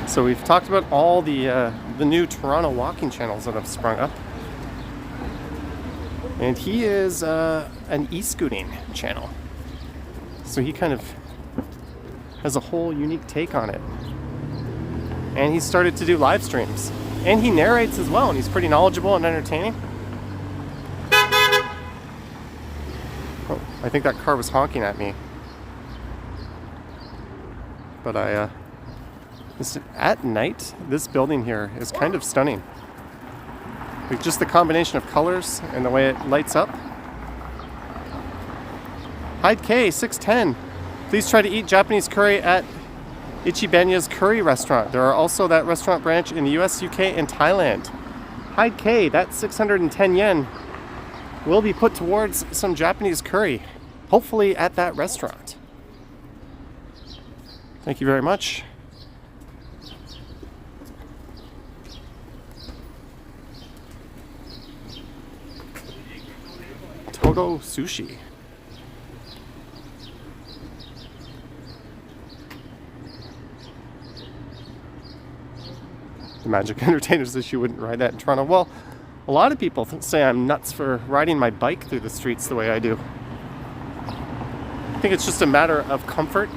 So we've talked about all the new Toronto walking channels that have sprung up. And he is an e-scooting channel. So he kind of has a whole unique take on it. And he started to do live streams. And he narrates as well, and he's pretty knowledgeable and entertaining. Oh, I think that car was honking at me. But at night, this building here is kind of stunning. Like just the combination of colors and the way it lights up. Hyde K, 610. Please try to eat Japanese curry at Ichibanya's Curry Restaurant. There are also that restaurant branch in the US, UK, and Thailand. Hyde K, that 610 yen will be put towards some Japanese curry, hopefully at that restaurant. Thank you very much. Todo Sushi. The Magic Entertainer says you wouldn't ride that in Toronto. Well, a lot of people say I'm nuts for riding my bike through the streets the way I do. I think it's just a matter of comfort.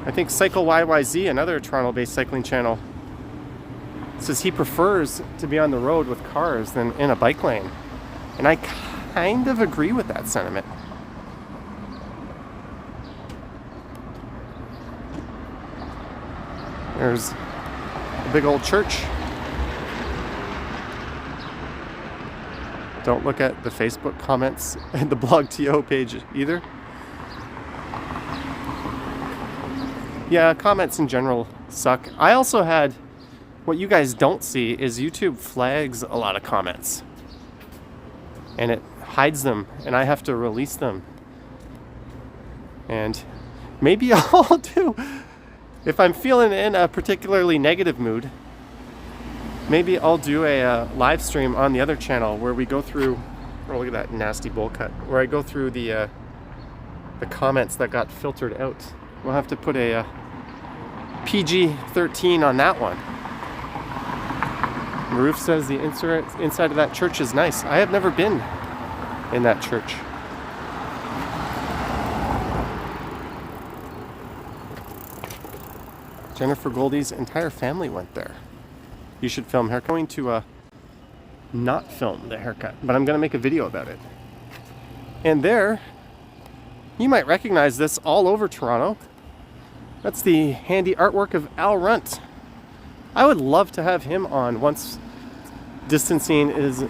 I think Cycle YYZ, another Toronto-based cycling channel, says he prefers to be on the road with cars than in a bike lane. And I kind of agree with that sentiment. There's a big old church. Don't look at the Facebook comments and the blog TO page either. Yeah, comments in general suck. I also had, what you guys don't see is YouTube flags a lot of comments. And it hides them, and I have to release them. And maybe I'll do, if I'm feeling in a particularly negative mood, maybe I'll do a live stream on the other channel where we go through, oh look at that nasty bowl cut, where I go through the comments that got filtered out. We'll have to put a PG-13 on that one. Maroof says the inside of that church is nice. I have never been in that church. Jennifer Goldie's entire family went there. You should film her. I'm going to not film the haircut, but I'm going to make a video about it. And there, you might recognize this all over Toronto. That's the handy artwork of Al Runt. I would love to have him on once distancing is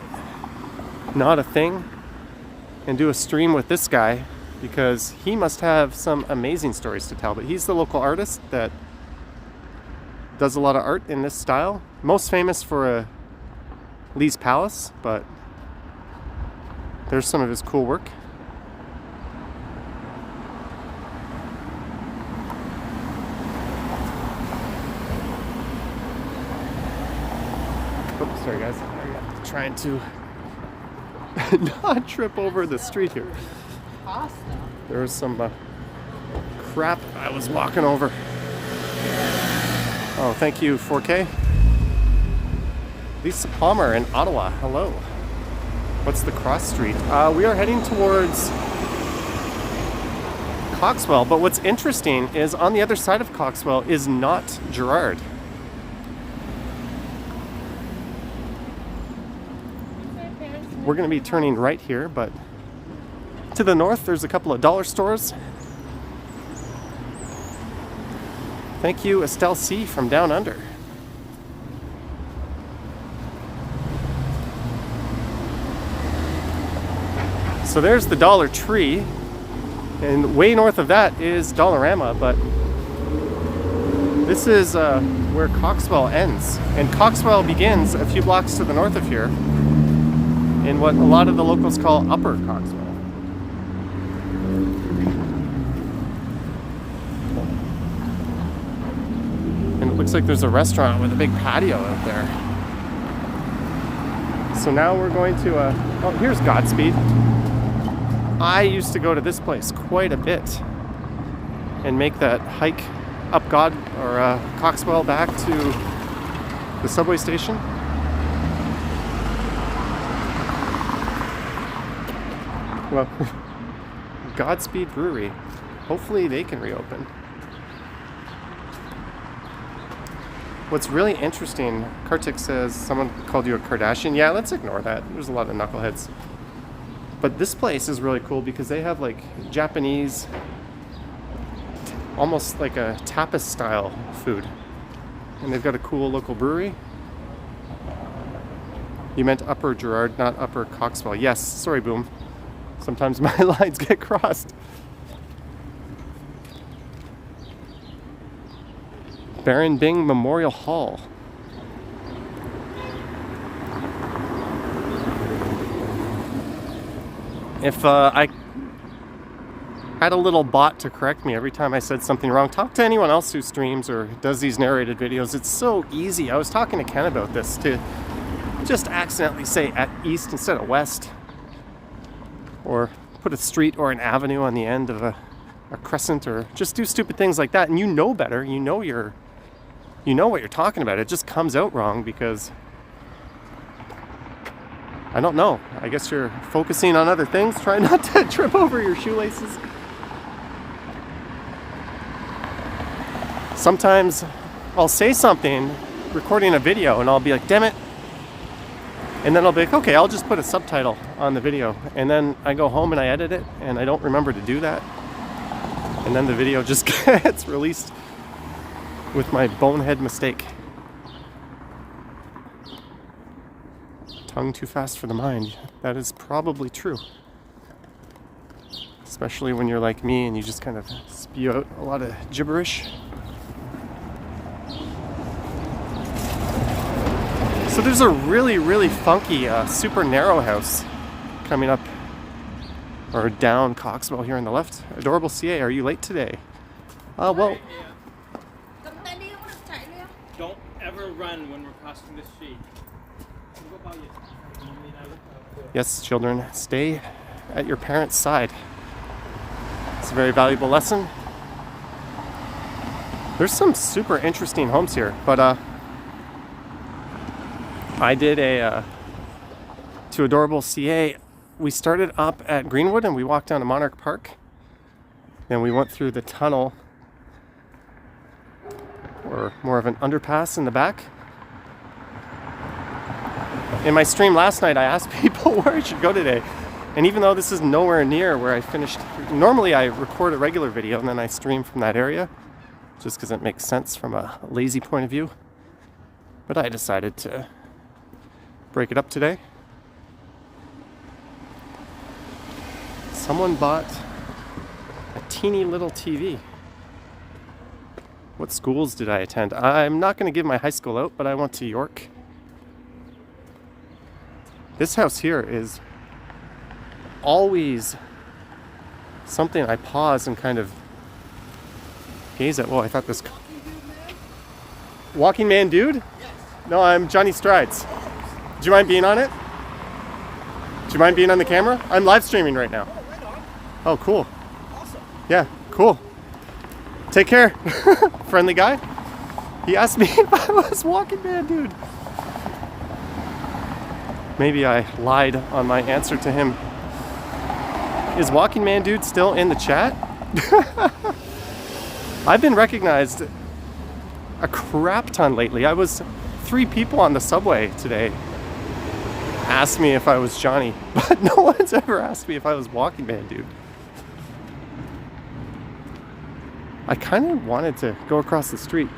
not a thing and do a stream with this guy, because he must have some amazing stories to tell. But he's the local artist that does a lot of art in this style. Most famous for Lee's Palace, but there's some of his cool work. trying to not trip over the street here. There was some crap I was walking over. Oh, thank you, 4K. Lisa Palmer in Ottawa, hello. What's the cross street? We are heading towards Coxwell, but what's interesting is on the other side of Coxwell is not Gerrard. We're going to be turning right here, but to the north there's a couple of dollar stores. Thank you, Estelle C. from Down Under. So there's the Dollar Tree, and way north of that is Dollarama, but this is where Coxwell ends. And Coxwell begins a few blocks to the north of here in what a lot of the locals call Upper Coxwell. And it looks like there's a restaurant with a big patio out there. So now we're going to, oh, here's Godspeed. I used to go to this place quite a bit and make that hike up Coxwell back to the subway station. Well, Godspeed Brewery. Hopefully they can reopen. What's really interesting, Kartik says someone called you a Kardashian. Yeah, let's ignore that. There's a lot of knuckleheads. But this place is really cool because they have like Japanese, almost like a tapas style food. And they've got a cool local brewery. You meant Upper Gerrard, not Upper Coxwell. Yes, sorry, Boom. Sometimes my lines get crossed. Baron Bing Memorial Hall. If I had a little bot to correct me every time I said something wrong, talk to anyone else who streams or does these narrated videos. It's so easy. I was talking to Ken about this, to just accidentally say at east instead of west, or put a street or an avenue on the end of a crescent, or just do stupid things like that. And you know better. You know what you're talking about. It just comes out wrong because I don't know. I guess you're focusing on other things, trying not to trip over your shoelaces. Sometimes I'll say something, recording a video, and I'll be like, damn it. And then I'll be like, okay, I'll just put a subtitle on the video. And then I go home and I edit it, and I don't remember to do that. And then the video just gets released with my bonehead mistake. Tongue too fast for the mind. That is probably true. Especially when you're like me and you just kind of spew out a lot of gibberish. So there's a really, really funky, super narrow house coming up or down Coxwell here on the left. Adorable CA, are you late today? Well. Don't ever run when we're crossing the street. Yes, children, stay at your parents' side. It's a very valuable lesson. There's some super interesting homes here, but I did to Adorable CA, we started up at Greenwood and we walked down to Monarch Park. Then we went through the tunnel, or more of an underpass in the back. In my stream last night, I asked people where I should go today. And even though this is nowhere near where I finished, normally I record a regular video and then I stream from that area, just because it makes sense from a lazy point of view. But I decided to break it up today. Someone bought a teeny little TV. What schools did I attend? I'm not going to give my high school out, but I went to York. This house here is always something I pause and kind of gaze at. Whoa, I thought this... Walking Man Dude? Yes. No, I'm Johnny Strides. Do you mind being on it? Do you mind being on the camera? I'm live streaming right now. Oh, right on. Oh, cool. Awesome. Yeah, cool. Take care. Friendly guy. He asked me if I was Walking Man Dude. Maybe I lied on my answer to him. Is Walking Man Dude still in the chat? I've been recognized a crap ton lately. I was 3 people on the subway today asked me if I was Johnny, but no one's ever asked me if I was Walking Man Dude. I kind of wanted to go across the street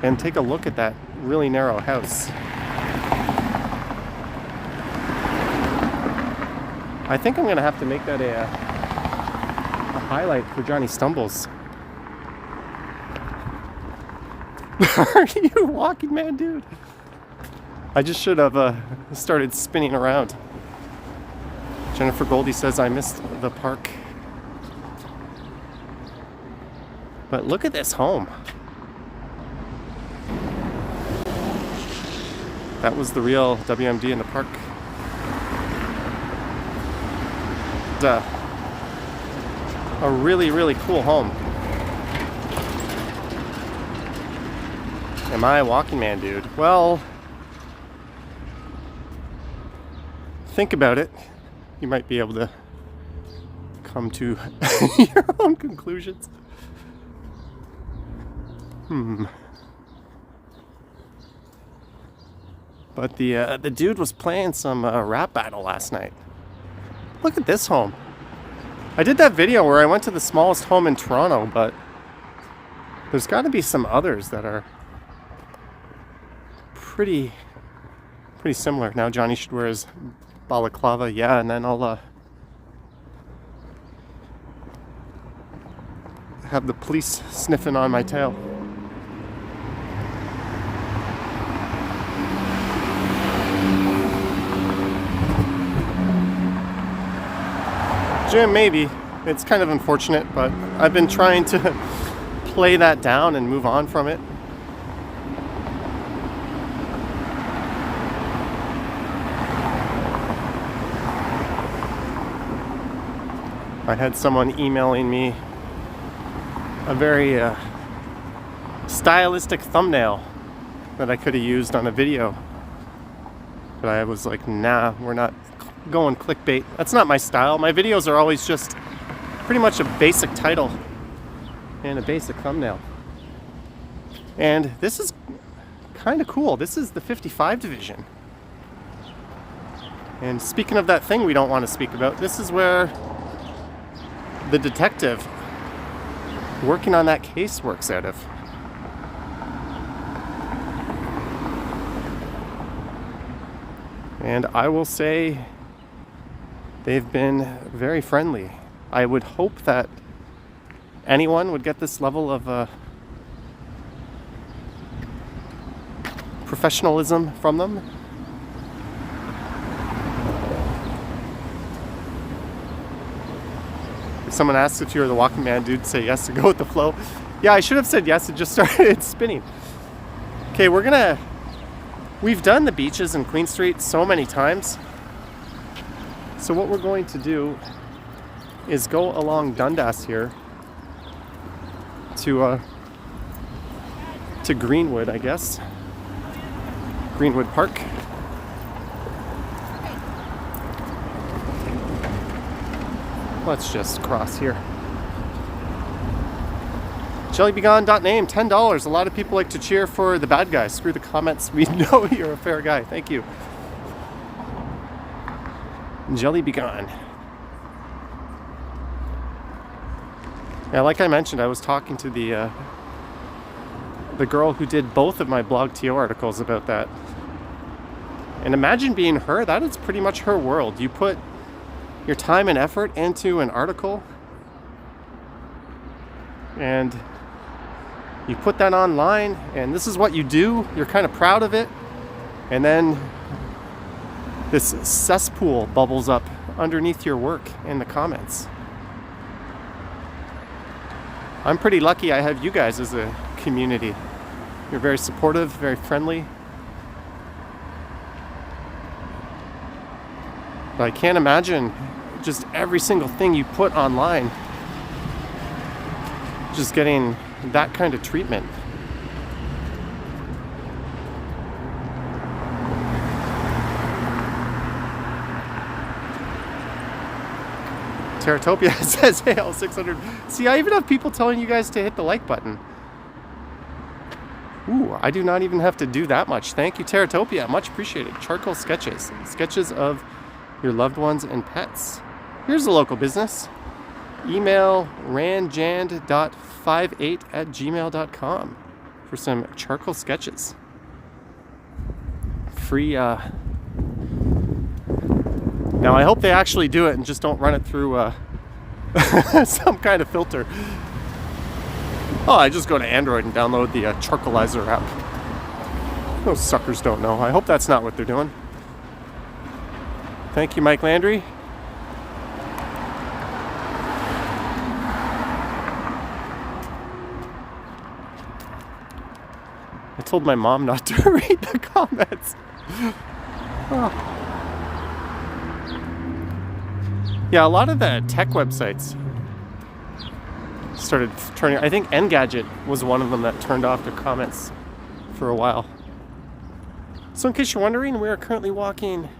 and take a look at that really narrow house. I think I'm gonna have to make that a highlight for Johnny Stumbles. Are you Walking Man Dude? I just should have started spinning around. Jennifer Goldie says I missed the park. But look at this home. That was the real WMD in the park. A really, really cool home. Am I a Walking Man Dude? Well, think about it. You might be able to come to your own conclusions. But the dude was playing some rap battle last night. Look at this home. I did that video where I went to the smallest home in Toronto, but there's got to be some others that are pretty similar. Now Johnny should wear his balaclava, yeah, and then I'll have the police sniffing on my tail. Jim, maybe. It's kind of unfortunate, but I've been trying to play that down and move on from it. I had someone emailing me a very stylistic thumbnail that I could have used on a video. But I was like, nah, we're not going clickbait. That's not my style. My videos are always just pretty much a basic title and a basic thumbnail. And this is kind of cool. This is the 55 division. And speaking of that thing we don't want to speak about, this is where the detective working on that case works out of. And I will say they've been very friendly. I would hope that anyone would get this level of professionalism from them. If someone asks if you're the Walking Man Dude, say yes to go with the flow. Yeah, I should have said yes. It just started spinning. Okay, we've done the beaches in Queen Street so many times. So what we're going to do is go along Dundas here to Greenwood, I guess. Greenwood Park. Let's just cross here. Jellybegone.name, $10. A lot of people like to cheer for the bad guy. Screw the comments. We know you're a fair guy. Thank you. Jellybegone. Yeah, like I mentioned, I was talking to the girl who did both of my Blog TO articles about that. And imagine being her. That is pretty much her world. You put your time and effort into an article and you put that online, and this is what you do. You're kind of proud of it, and then this cesspool bubbles up underneath your work in the comments. I'm pretty lucky I have you guys as a community. You're very supportive, very friendly. But I can't imagine just every single thing you put online just getting that kind of treatment. Teratopia says, hey, all 600. See, I even have people telling you guys to hit the like button. Ooh, I do not even have to do that much. Thank you, Teratopia. Much appreciated. Charcoal sketches. Sketches of your loved ones and pets. Here's a local business. Email ranjand.58@gmail.com for some charcoal sketches. Free, Now, I hope they actually do it and just don't run it through some kind of filter. Oh, I just go to Android and download the Charcoalizer app. Those suckers don't know. I hope that's not what they're doing. Thank you, Mike Landry. I told my mom not to read the comments. Oh. Yeah, a lot of the tech websites started turning. I think Engadget was one of them that turned off their comments for a while. So in case you're wondering, we are currently walking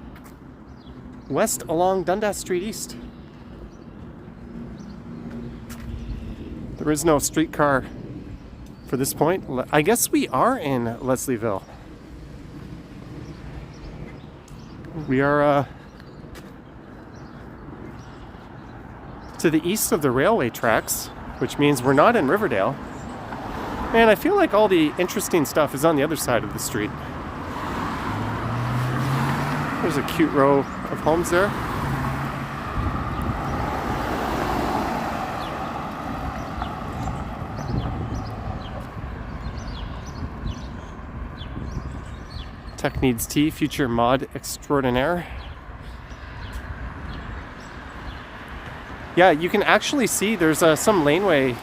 west along Dundas Street East. There is no streetcar for this point. I guess we are in Leslieville. We are to the east of the railway tracks, which means we're not in Riverdale. Man, I feel like all the interesting stuff is on the other side of the street. There's a cute row of homes there. Tech Needs Tea, future mod extraordinaire. Yeah, you can actually see there's some laneway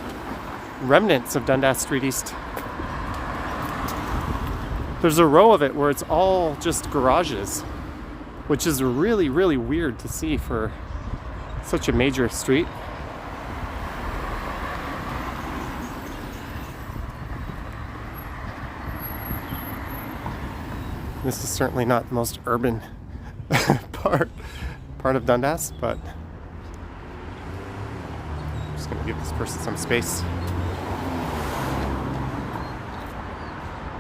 remnants of Dundas Street East. There's a row of it where it's all just garages, which is really, really weird to see for such a major street. This is certainly not the most urban part of Dundas, but I'm just going to give this person some space.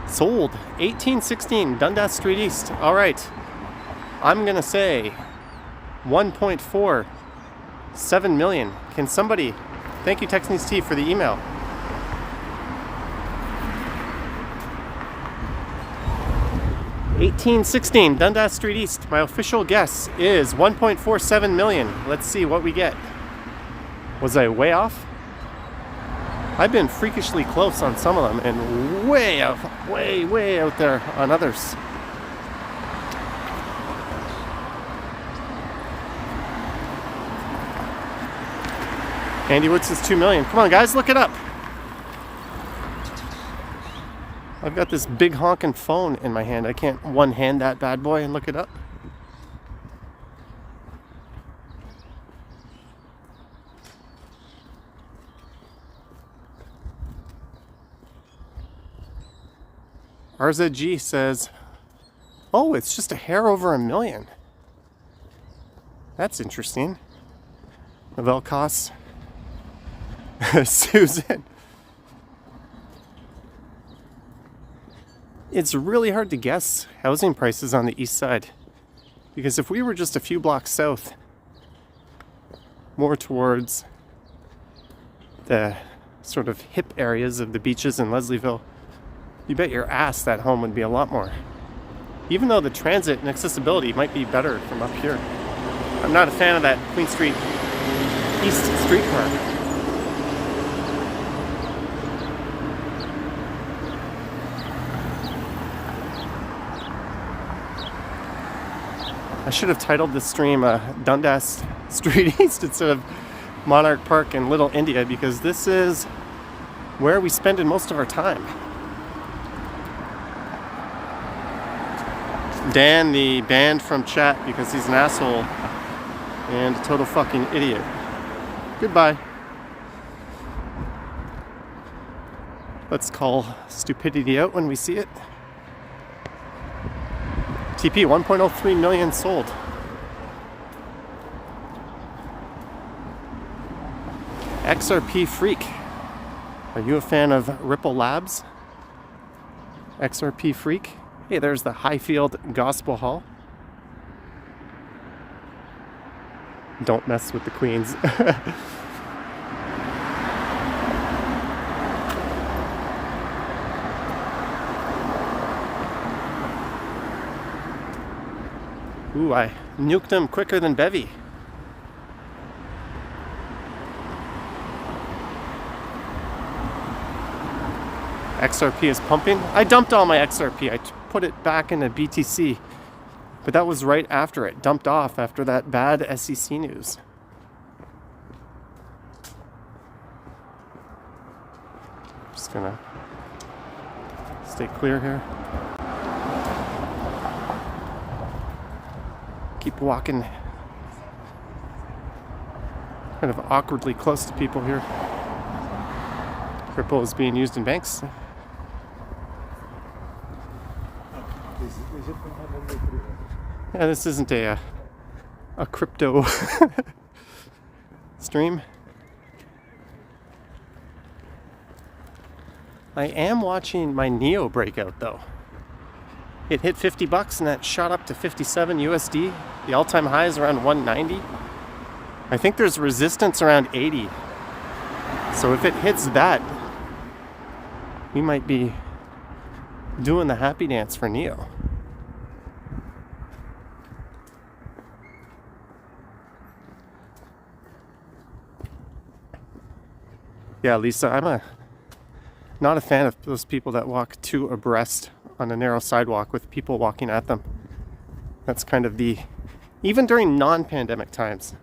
Sold 1816 Dundas Street East. All right, I'm going to say 1.47 million. Can somebody, thank you Tex Needs Tea for the email. $18.16 Dundas Street East. My official guess is 1.47 million. Let's see what we get. Was I way off? I've been freakishly close on some of them and way out there on others. Andy Wood says 2 million. Come on guys, look it up. I've got this big honking phone in my hand. I can't one-hand that bad boy and look it up. RZG says, oh, it's just a hair over $1 million. That's interesting. Novell costs. Susan. It's really hard to guess housing prices on the east side, because if we were just a few blocks south, more towards the sort of hip areas of the beaches in Leslieville, you bet your ass that home would be a lot more. Even though the transit and accessibility might be better from up here. I'm not a fan of that Queen Street East streetcar. I should have titled this stream Dundas Street East instead of Monarch Park and Little India, because this is where we spend most of our time. Dan, the banned from chat because he's an asshole, and a total fucking idiot. Goodbye. Let's call stupidity out when we see it. TP 1.03 million sold. XRP Freak. Are you a fan of Ripple Labs? XRP Freak. Hey, there's the Highfield Gospel Hall. Don't mess with the queens. Ooh, I nuked them quicker than Bevy. XRP is pumping. I dumped all my XRP. I put it back into BTC. But that was right after it dumped off after that bad SEC news. Just gonna stay clear here. Keep walking kind of awkwardly close to people here. Ripple is being used in banks. Yeah, this isn't a crypto stream. I am watching my Neo breakout though. It hit $50 and that shot up to 57 USD. The all-time high is around 190. I think there's resistance around 80. So if it hits that, we might be doing the happy dance for Neo. Yeah, Lisa, I'm not a fan of those people that walk too abreast on a narrow sidewalk with people walking at them. That's kind of even during non-pandemic times,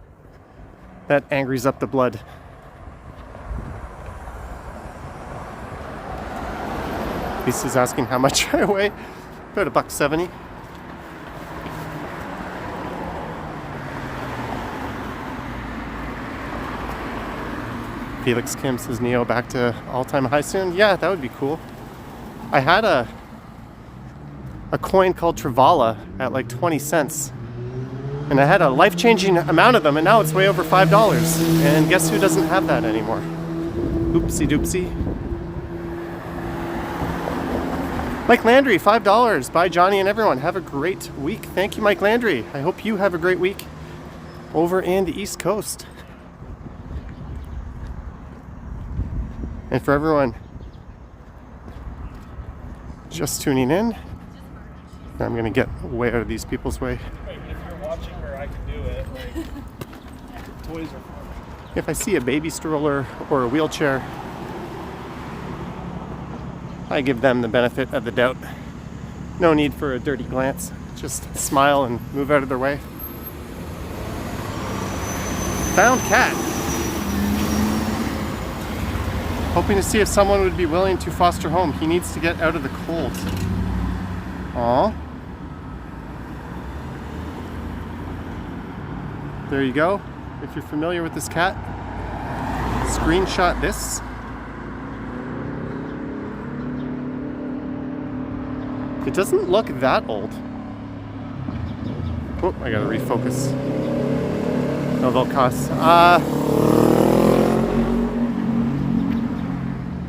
that angries up the blood. Lisa's asking how much I weigh. About $1.70. Felix Kim says Neo back to all-time high soon. Yeah, that would be cool. I had a coin called Travala at like 20 cents. And I had a life-changing amount of them, and now it's way over $5. And guess who doesn't have that anymore? Oopsie doopsie. Mike Landry, $5. Bye, Johnny and everyone. Have a great week. Thank you, Mike Landry. I hope you have a great week over in the East Coast. And for everyone just tuning in, I'm going to get way out of these people's way. Wait, if you're watching where I can do it, like, toys are fun. If I see a baby stroller or a wheelchair, I give them the benefit of the doubt. No need for a dirty glance. Just smile and move out of their way. Found cat. Hoping to see if someone would be willing to foster home. He needs to get out of the cold. Aww. There you go. If you're familiar with this cat, screenshot this. It doesn't look that old. Oh, I gotta refocus. No, they'll cost.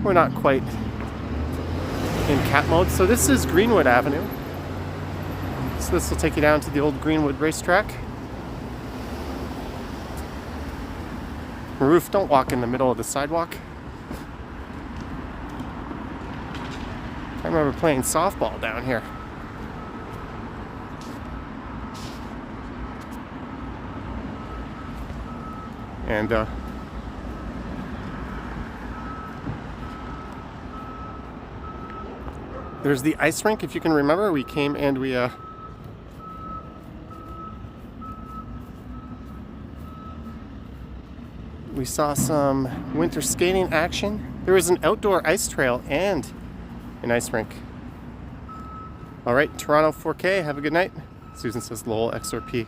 We're not quite in cat mode. So this is Greenwood Avenue. So this will take you down to the old Greenwood racetrack. Roof, don't walk in the middle of the sidewalk. I remember playing softball down here. And there's the ice rink, if you can remember. We came and we saw some winter skating action. There was an outdoor ice trail and an ice rink. All right, Toronto 4K, have a good night. Susan says lol XRP.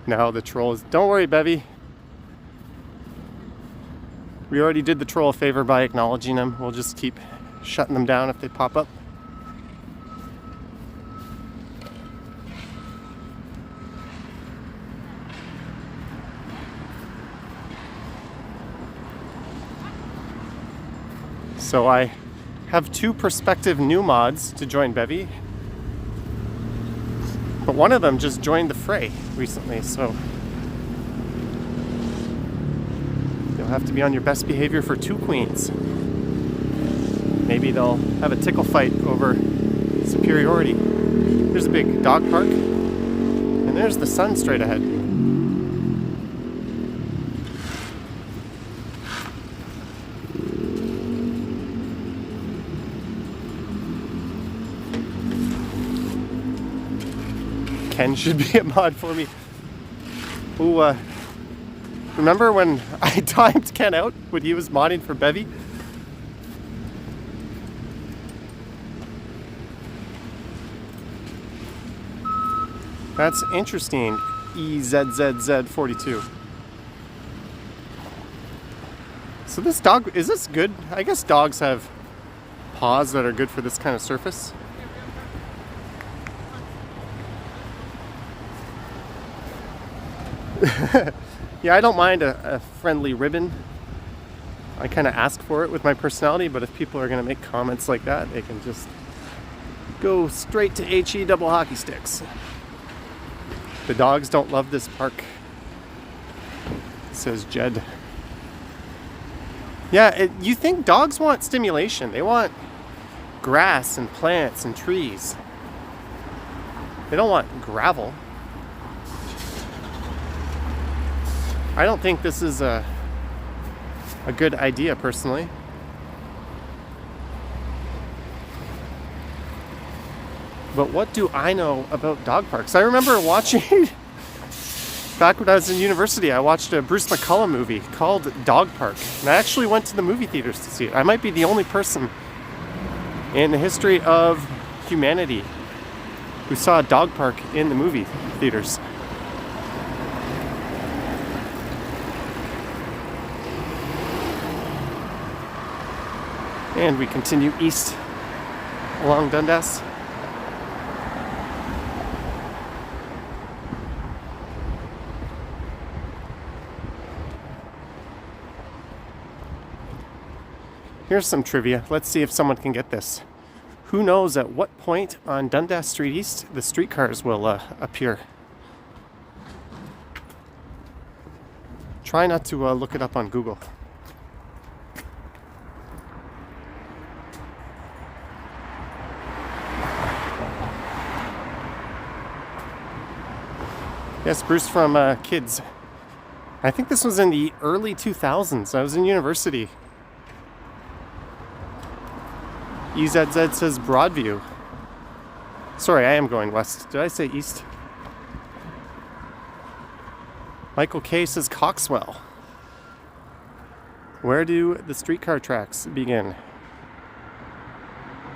Now the troll is... Don't worry, Bevy. We already did the troll a favor by acknowledging them. We'll just keep shutting them down if they pop up. So I have 2 prospective new mods to join Bevy. But one of them just joined the fray recently, so you'll have to be on your best behavior for 2 queens. Maybe they'll have a tickle fight over superiority. There's a big dog park, and there's the sun straight ahead. Ken should be a mod for me. Ooh, remember when I timed Ken out when he was modding for Bevy? That's interesting. EZZZ42. So this dog, is this good? I guess dogs have paws that are good for this kind of surface. Yeah, I don't mind a friendly ribbon. I kind of ask for it with my personality, but if people are going to make comments like that, they can just go straight to HE double hockey sticks. The dogs don't love this park, says Jed. Yeah, you think dogs want stimulation. They want grass and plants and trees. They don't want gravel. I don't think this is a good idea, personally. But what do I know about dog parks? I remember watching, back when I was in university, I watched a Bruce McCullough movie called Dog Park. And I actually went to the movie theaters to see it. I might be the only person in the history of humanity who saw a dog park in the movie theaters. And we continue east along Dundas. Here's some trivia. Let's see if someone can get this. Who knows at what point on Dundas Street East the streetcars will appear? Try not to look it up on Google. Yes, Bruce from Kids. I think this was in the early 2000s. I was in university. EZZ says Broadview. Sorry, I am going west. Did I say east? Michael K says Coxwell. Where do the streetcar tracks begin?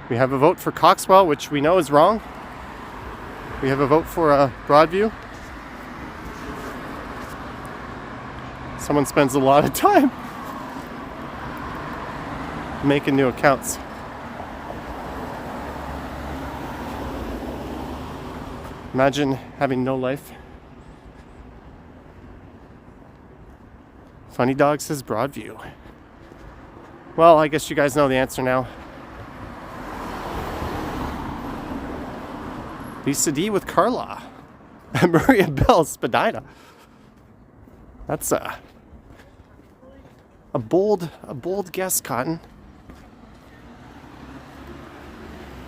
We have a vote for Coxwell, which we know is wrong. We have a vote for Broadview. Someone spends a lot of time making new accounts. Imagine having no life. Funny Dog says Broadview. Well, I guess you guys know the answer now. Lisa D with Carla. Maria Bell Spadina. That's a bold guess, Cotton.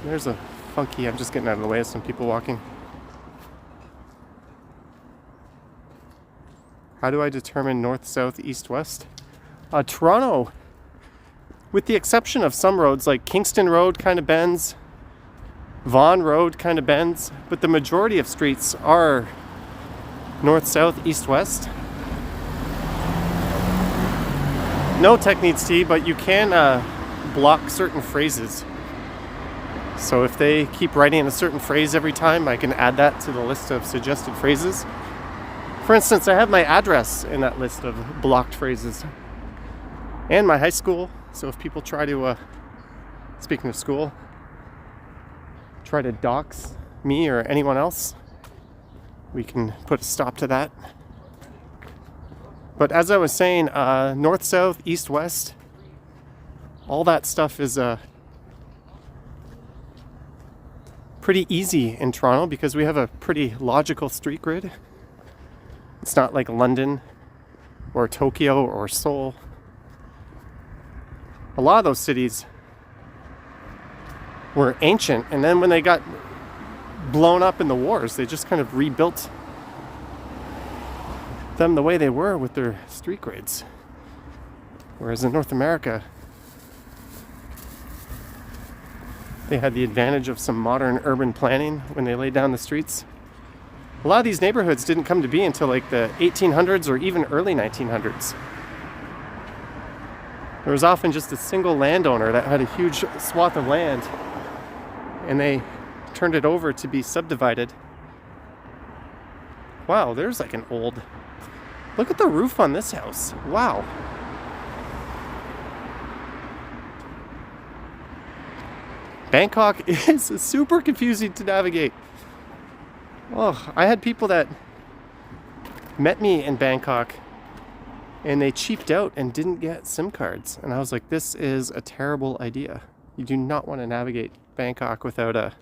There's a funky, I'm just getting out of the way of some people walking. How do I determine north, south, east, west? Toronto, with the exception of some roads like Kingston Road kind of bends, Vaughan Road kind of bends, but the majority of streets are north, south, east, west. No tech needs tea, but you can block certain phrases. So if they keep writing a certain phrase every time, I can add that to the list of suggested phrases. For instance, I have my address in that list of blocked phrases. And my high school. So if people try to, speaking of school, try to dox me or anyone else, we can put a stop to that. But as I was saying, north, south, east, west, all that stuff is pretty easy in Toronto because we have a pretty logical street grid. It's not like London or Tokyo or Seoul. A lot of those cities were ancient, and then when they got blown up in the wars, they just kind of rebuilt them the way they were with their street grids. Whereas in North America, they had the advantage of some modern urban planning when they laid down the streets. A lot of these neighborhoods didn't come to be until like the 1800s or even early 1900s. There was often just a single landowner that had a huge swath of land, and they turned it over to be subdivided. Wow, there's like an old... Look at the roof on this house. Wow. Bangkok is super confusing to navigate. Oh, I had people that met me in Bangkok and they cheaped out and didn't get SIM cards. And I was like, this is a terrible idea. You do not want to navigate Bangkok without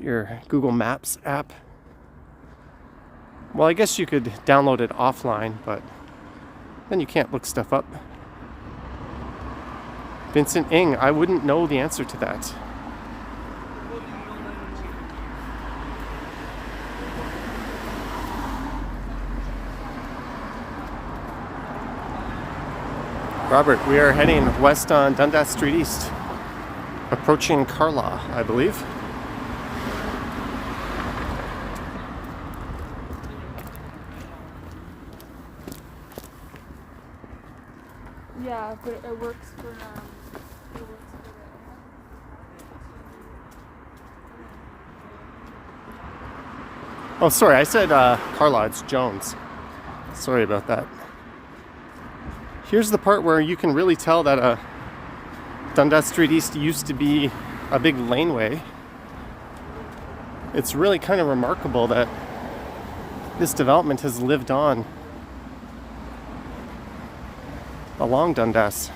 your Google Maps app. Well, I guess you could download it offline, but then you can't look stuff up. Vincent Ing, I wouldn't know the answer to that. Robert, we are heading west on Dundas Street East, approaching Carlaw, I believe. Yeah, but it works for Oh, sorry, I said Carlaw, it's Jones. Sorry about that. Here's the part where you can really tell that Dundas Street East used to be a big laneway. It's really kind of remarkable that this development has lived on along Dundas.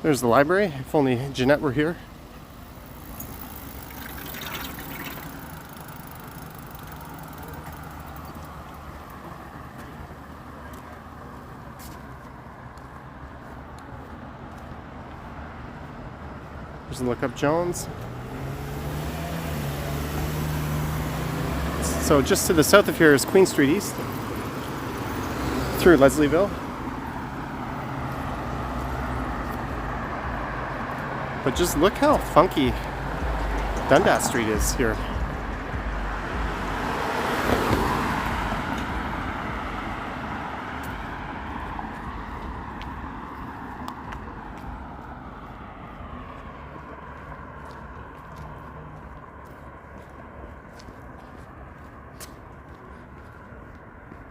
There's the library, if only Jeanette were here. There's Look Up Jones. So just to the south of here is Queen Street East through Leslieville. But just look how funky Dundas Street is here.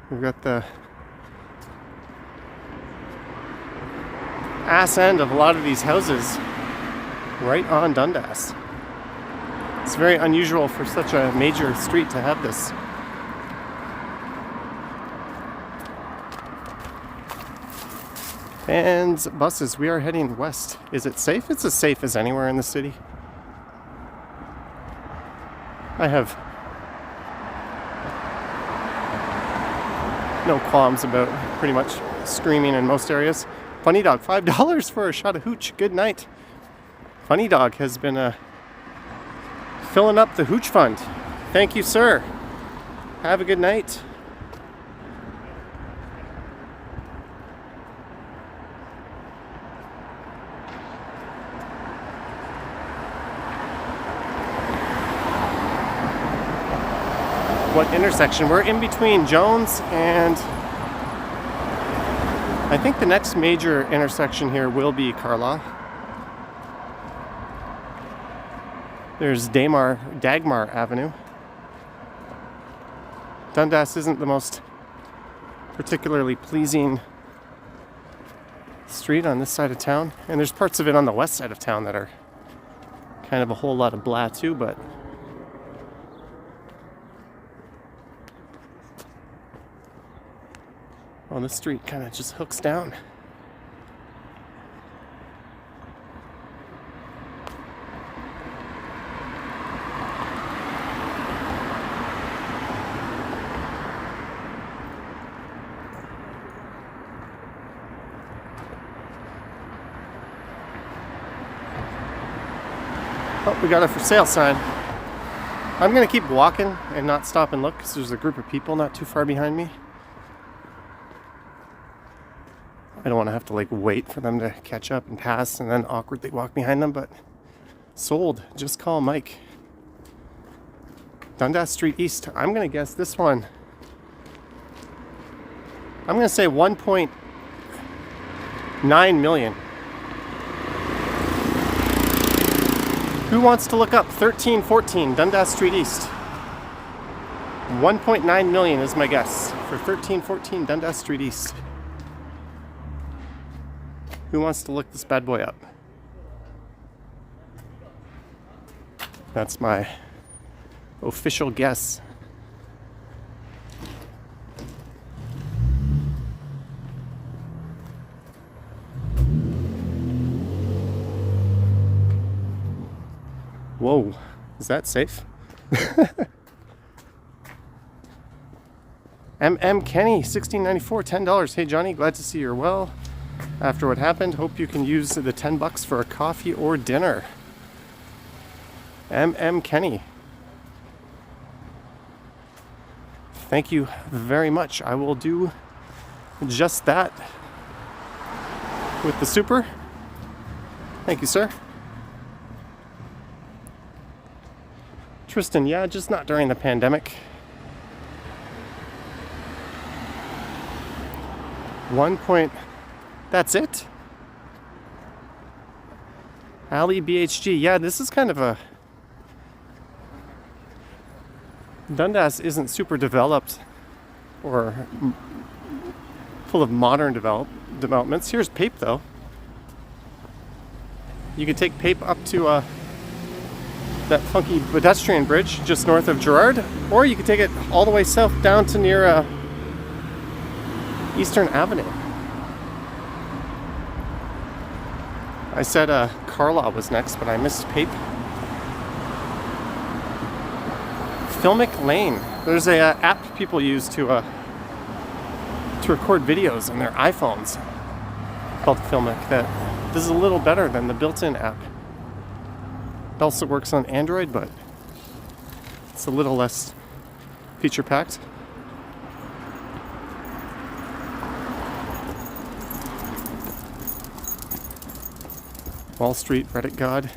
We've got the ass end of a lot of these houses right on Dundas. It's very unusual for such a major street to have this. And buses, we are heading west. Is it safe? It's as safe as anywhere in the city. I have no qualms about pretty much screaming in most areas. Funny Dog, $5 for a shot of hooch. Good night. Funny Dog has been filling up the hooch fund. Thank you, sir. Have a good night. What intersection? We're in between Jones and I think the next major intersection here will be Carlaw. There's Dagmar Avenue. Dundas isn't the most particularly pleasing street on this side of town, and there's parts of it on the west side of town that are kind of a whole lot of blah too, but well, this street kind of just hooks down. Oh, we got a for sale sign. I'm gonna keep walking and not stop and look because there's a group of people not too far behind me. I don't want to have to like wait for them to catch up and pass and then awkwardly walk behind them, but sold. Just call Mike. Dundas Street East. I'm gonna guess this one. I'm gonna say 1.9 million. Who wants to look up 1314 Dundas Street East? 1.9 million is my guess for 1314 Dundas Street East. Who wants to look this bad boy up? That's my official guess. Whoa, is that safe? MM Kenny, $16.94, $10. Hey Johnny, glad to see you're well. After what happened, hope you can use the $10 for a coffee or dinner. MM Kenny. Thank you very much. I will do just that with the super. Thank you, sir. Tristan, yeah, just not during the pandemic. 1 point. That's it? Ali BHG. Yeah, this is kind of a... Dundas isn't super developed or full of modern developments. Here's Pape, though. You can take Pape up to that funky pedestrian bridge just north of Gerrard, or you could take it all the way south down to near Eastern Avenue. I said Carlaw was next, but I missed Pape. Filmic Lane. There's a app people use to record videos on their iPhones called Filmic that does a little better than the built-in app. It also works on Android, but it's a little less feature-packed. Wall Street, Reddit God,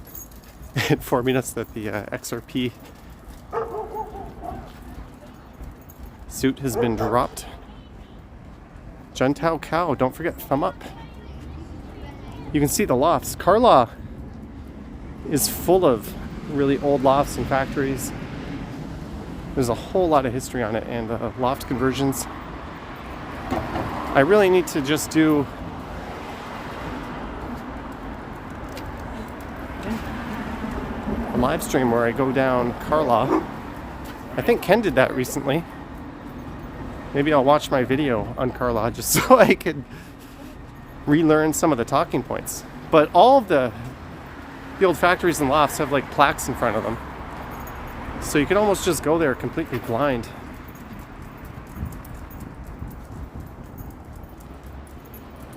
informing us that the XRP suit has been dropped. Juntao Cow, don't forget thumb up. You can see the lofts. Carlaw is full of really old lofts and factories. There's a whole lot of history on it, and loft conversions. I really need to just do a live stream where I go down Carlaw. I think Ken did that recently. Maybe I'll watch my video on Carlaw just so I could relearn some of the talking points. But all of the old factories and lofts have like plaques in front of them, so you can almost just go there completely blind.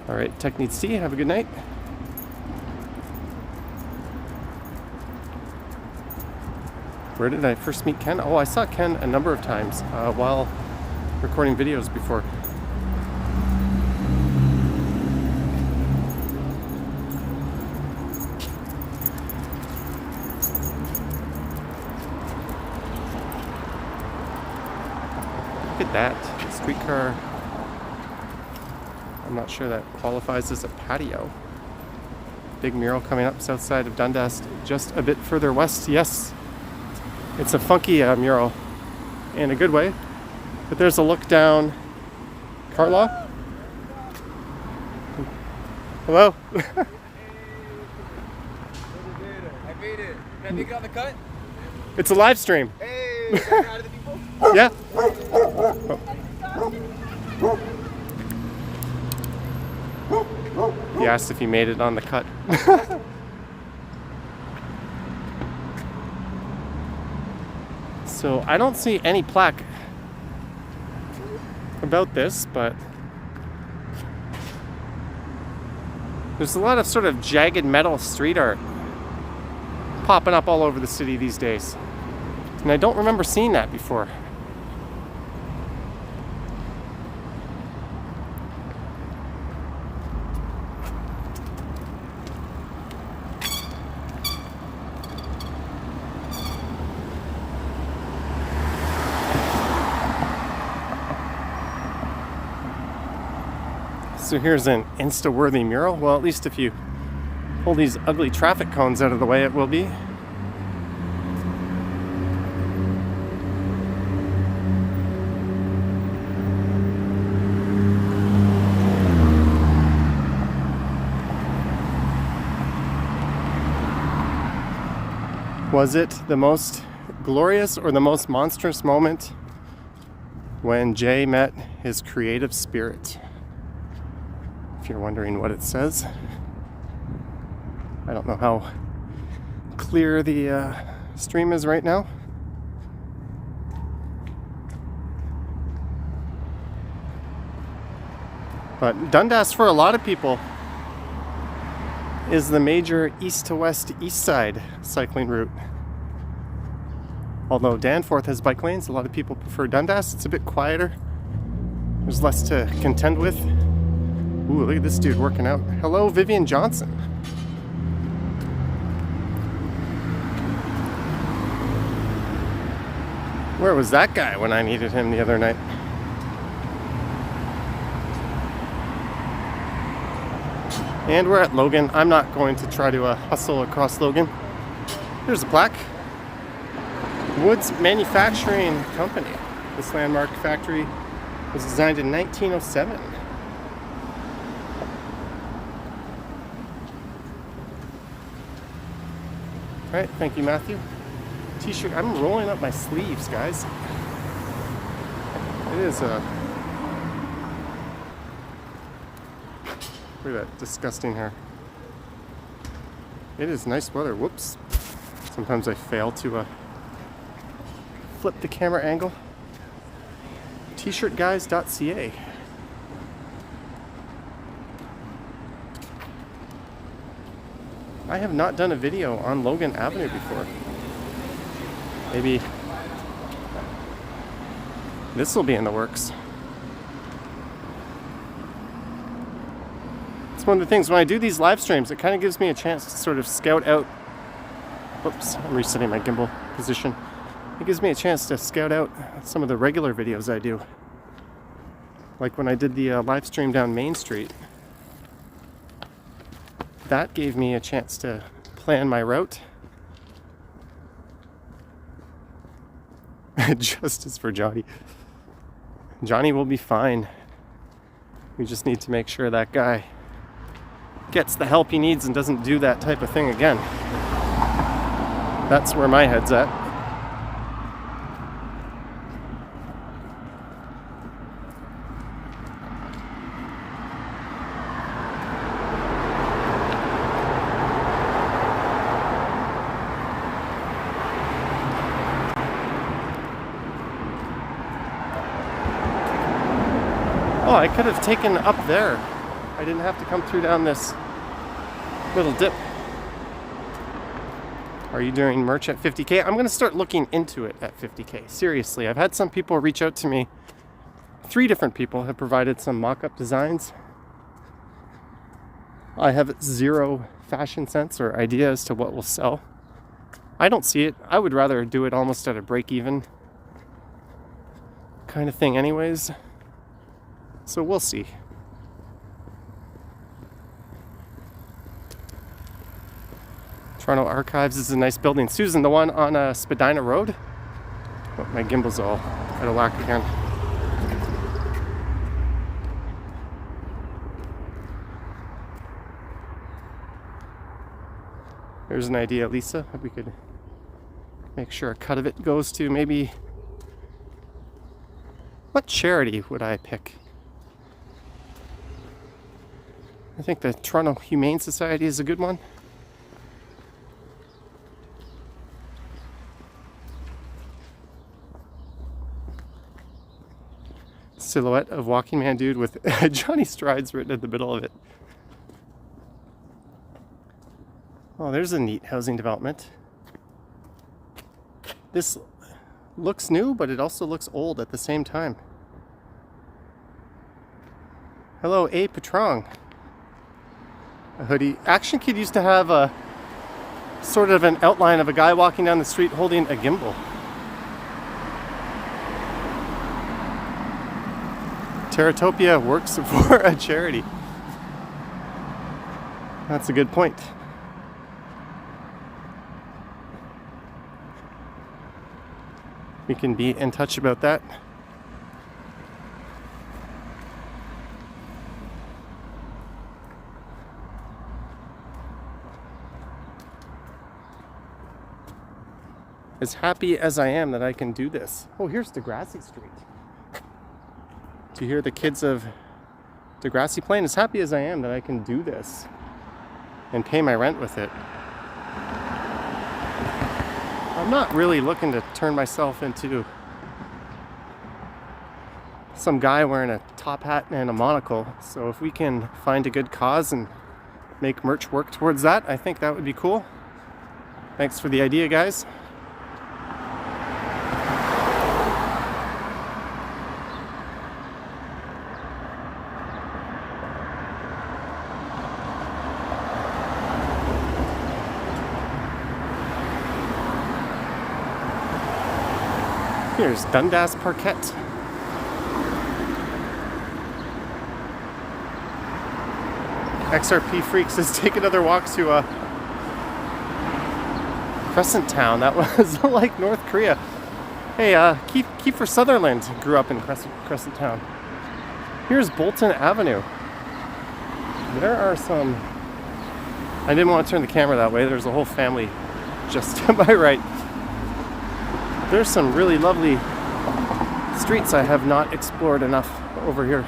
All right, Tech Needs Tea. Have a good night. Where did I first meet Ken? Oh, I saw Ken a number of times while recording videos before. Look at that streetcar. I'm not sure that qualifies as a patio. Big mural coming up south side of Dundas, just a bit further west. Yes, it's a funky mural in a good way. But there's a look down. Carla? Hello? I made it. Can I make it on the cut? It's a live stream. Hey, you guys out of the people? Yeah. He asked if he made it on the cut. So I don't see any plaque about this, but there's a lot of sort of jagged metal street art popping up all over the city these days. And I don't remember seeing that before. So here's an Insta-worthy mural. Well, at least if you pull these ugly traffic cones out of the way, it will be. Was it the most glorious or the most monstrous moment when Jay met his creative spirit? If you're wondering what it says. I don't know how clear the stream is right now. But Dundas, for a lot of people, is the major east to west east side cycling route. Although Danforth has bike lanes, a lot of people prefer Dundas. It's a bit quieter. There's less to contend with. Ooh, look at this dude working out. Hello, Vivian Johnson. Where was that guy when I needed him the other night? And we're at Logan. I'm not going to try to hustle across Logan. Here's a plaque. Woods Manufacturing Company. This landmark factory was designed in 1907. All right, thank you, Matthew. T-shirt. I'm rolling up my sleeves, guys. It is look at that disgusting hair. It is nice weather. Whoops. Sometimes I fail to flip the camera angle. T-shirtguys.ca. I have not done a video on Logan Avenue before. Maybe this will be in the works. It's one of the things when I do these live streams, it kind of gives me a chance to sort of scout out. Whoops, I'm resetting my gimbal position. It gives me a chance to scout out some of the regular videos I do. Like when I did the live stream down Main Street. That gave me a chance to plan my route. Justice for Johnny. Johnny will be fine. We just need to make sure that guy gets the help he needs and doesn't do that type of thing again. That's where my head's at. Oh, I could have taken up there. I didn't have to come through down this little dip. Are you doing merch at 50K? I'm going to start looking into it at 50K. Seriously, I've had some people reach out to me. 3 different people have provided some mock-up designs. I have zero fashion sense or idea as to what will sell. I don't see it. I would rather do it almost at a break-even kind of thing anyways. So we'll see. Toronto Archives is a nice building. Susan, the one on Spadina Road? Oh, my gimbal's all out of whack again. There's an idea, Lisa. If we could make sure a cut of it goes to maybe... What charity would I pick? I think the Toronto Humane Society is a good one. Silhouette of Walking Man Dude with Johnny Strides written in the middle of it. Oh, there's a neat housing development. This looks new, but it also looks old at the same time. Hello, A. Petrong. A hoodie. Action Kid used to have a sort of an outline of a guy walking down the street holding a gimbal. Teratopia works for a charity. That's a good point. We can be in touch about that. As happy as I am that I can do this. Oh, here's Degrassi Street. Do you hear the kids of Degrassi playing? As happy as I am that I can do this and pay my rent with it. I'm not really looking to turn myself into some guy wearing a top hat and a monocle. So if we can find a good cause and make merch work towards that, I think that would be cool. Thanks for the idea, guys. Here's Dundas Parquet. XRP Freaks has taken another walk to Crescent Town. That was like North Korea. Hey, Kiefer Sutherland grew up in Crescent Town. Here's Bolton Avenue. There are some... I didn't want to turn the camera that way. There's a whole family just to my right. There's some really lovely streets I have not explored enough over here.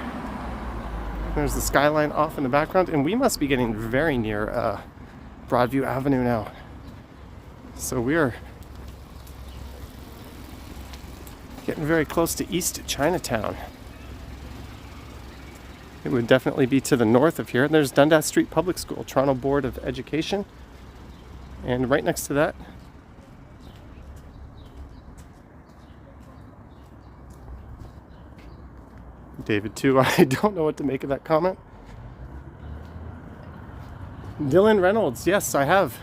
There's the skyline off in the background, and we must be getting very near Broadview Avenue now. So we're getting very close to East Chinatown. It would definitely be to the north of here. There's Dundas Street Public School, Toronto Board of Education. And right next to that, David too. I don't know what to make of that comment. Dylan Reynolds, yes, I have.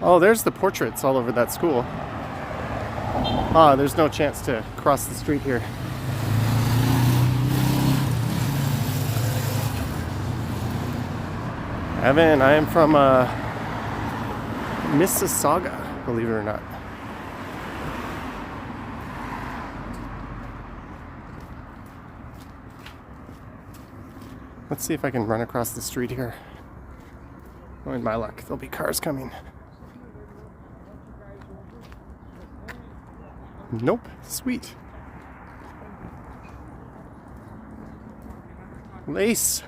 Oh, there's the portraits all over that school. Ah, there's no chance to cross the street here. Evan, I am from Mississauga, believe it or not. Let's see if I can run across the street here. Oh, in my luck, there'll be cars coming. Nope, sweet. Lace.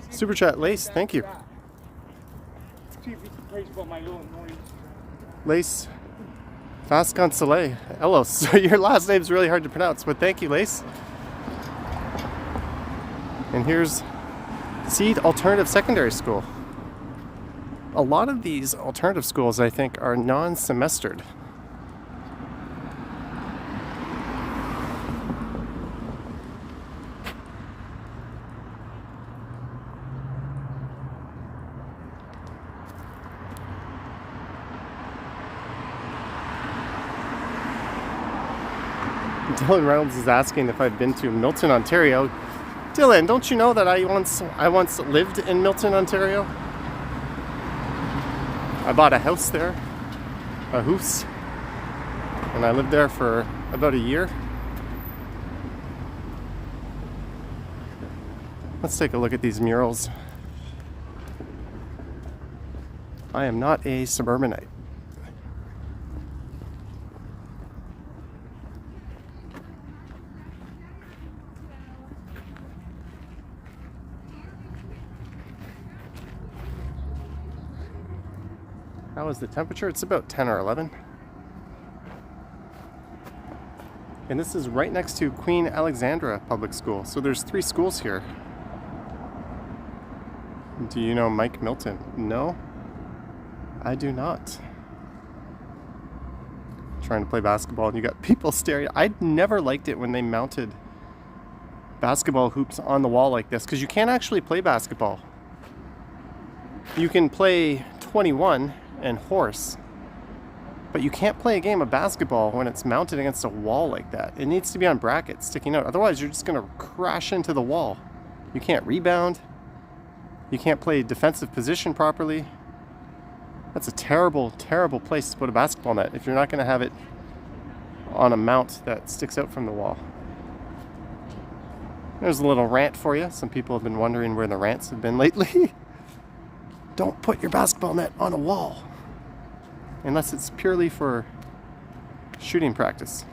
Super chat, Lace, thank you. Lace Vasconcelet. Elos. So your last name's really hard to pronounce, but thank you, Lace. And here's Seed Alternative Secondary School. A lot of these alternative schools, I think, are non-semestered. Dylan Reynolds is asking if I've been to Milton, Ontario. Dylan, don't you know that I once lived in Milton, Ontario? I bought a house there, a house, and I lived there for about a year. Let's take a look at these murals. I am not a suburbanite. How is the temperature? It's about 10 or 11. And this is right next to Queen Alexandra Public School. So there's 3 schools here. Do you know Mike Milton? No, I do not. Trying to play basketball and you got people staring. I never liked it when they mounted basketball hoops on the wall like this, because you can't actually play basketball. You can play 21 and horse, but you can't play a game of basketball when it's mounted against a wall like that. It needs to be on brackets sticking out. Otherwise, you're just going to crash into the wall. You can't rebound. You can't play defensive position properly. That's a terrible, terrible place to put a basketball net if you're not going to have it on a mount that sticks out from the wall. There's a little rant for you. Some people have been wondering where the rants have been lately. Don't put your basketball net on a wall unless it's purely for shooting practice.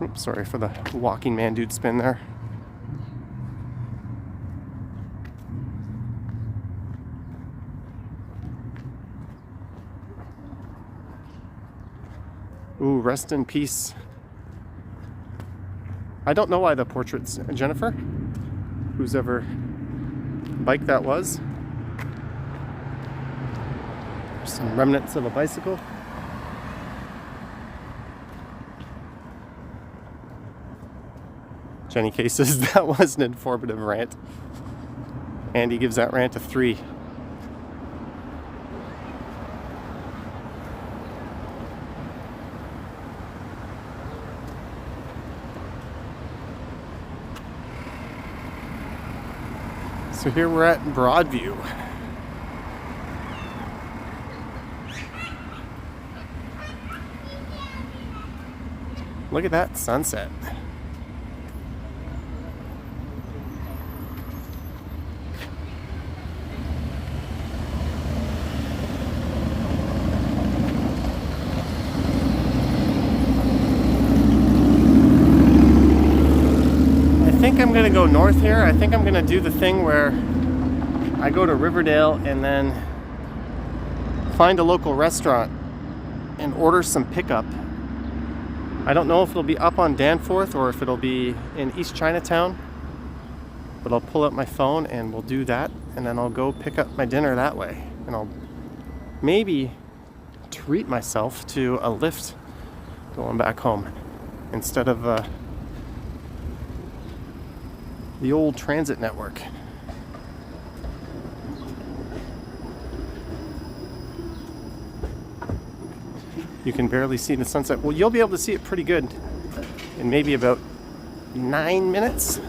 Oops, sorry for the walking man dude spin there. Ooh, rest in peace. I don't know why the portrait's Jennifer, whose ever bike that was. There's some remnants of a bicycle. Jenny K says that was an informative rant. Andy gives that rant a 3. So here we're at Broadview. Look at that sunset. I think I'm gonna go north here. I think I'm gonna do the thing where I go to Riverdale and then find a local restaurant and order some pickup. I don't know if it'll be up on Danforth or if it'll be in East Chinatown, but I'll pull out my phone and we'll do that, and then I'll go pick up my dinner that way, and I'll maybe treat myself to a Lyft going back home instead of the old transit network. You can barely see the sunset. Well, you'll be able to see it pretty good in maybe about 9 minutes.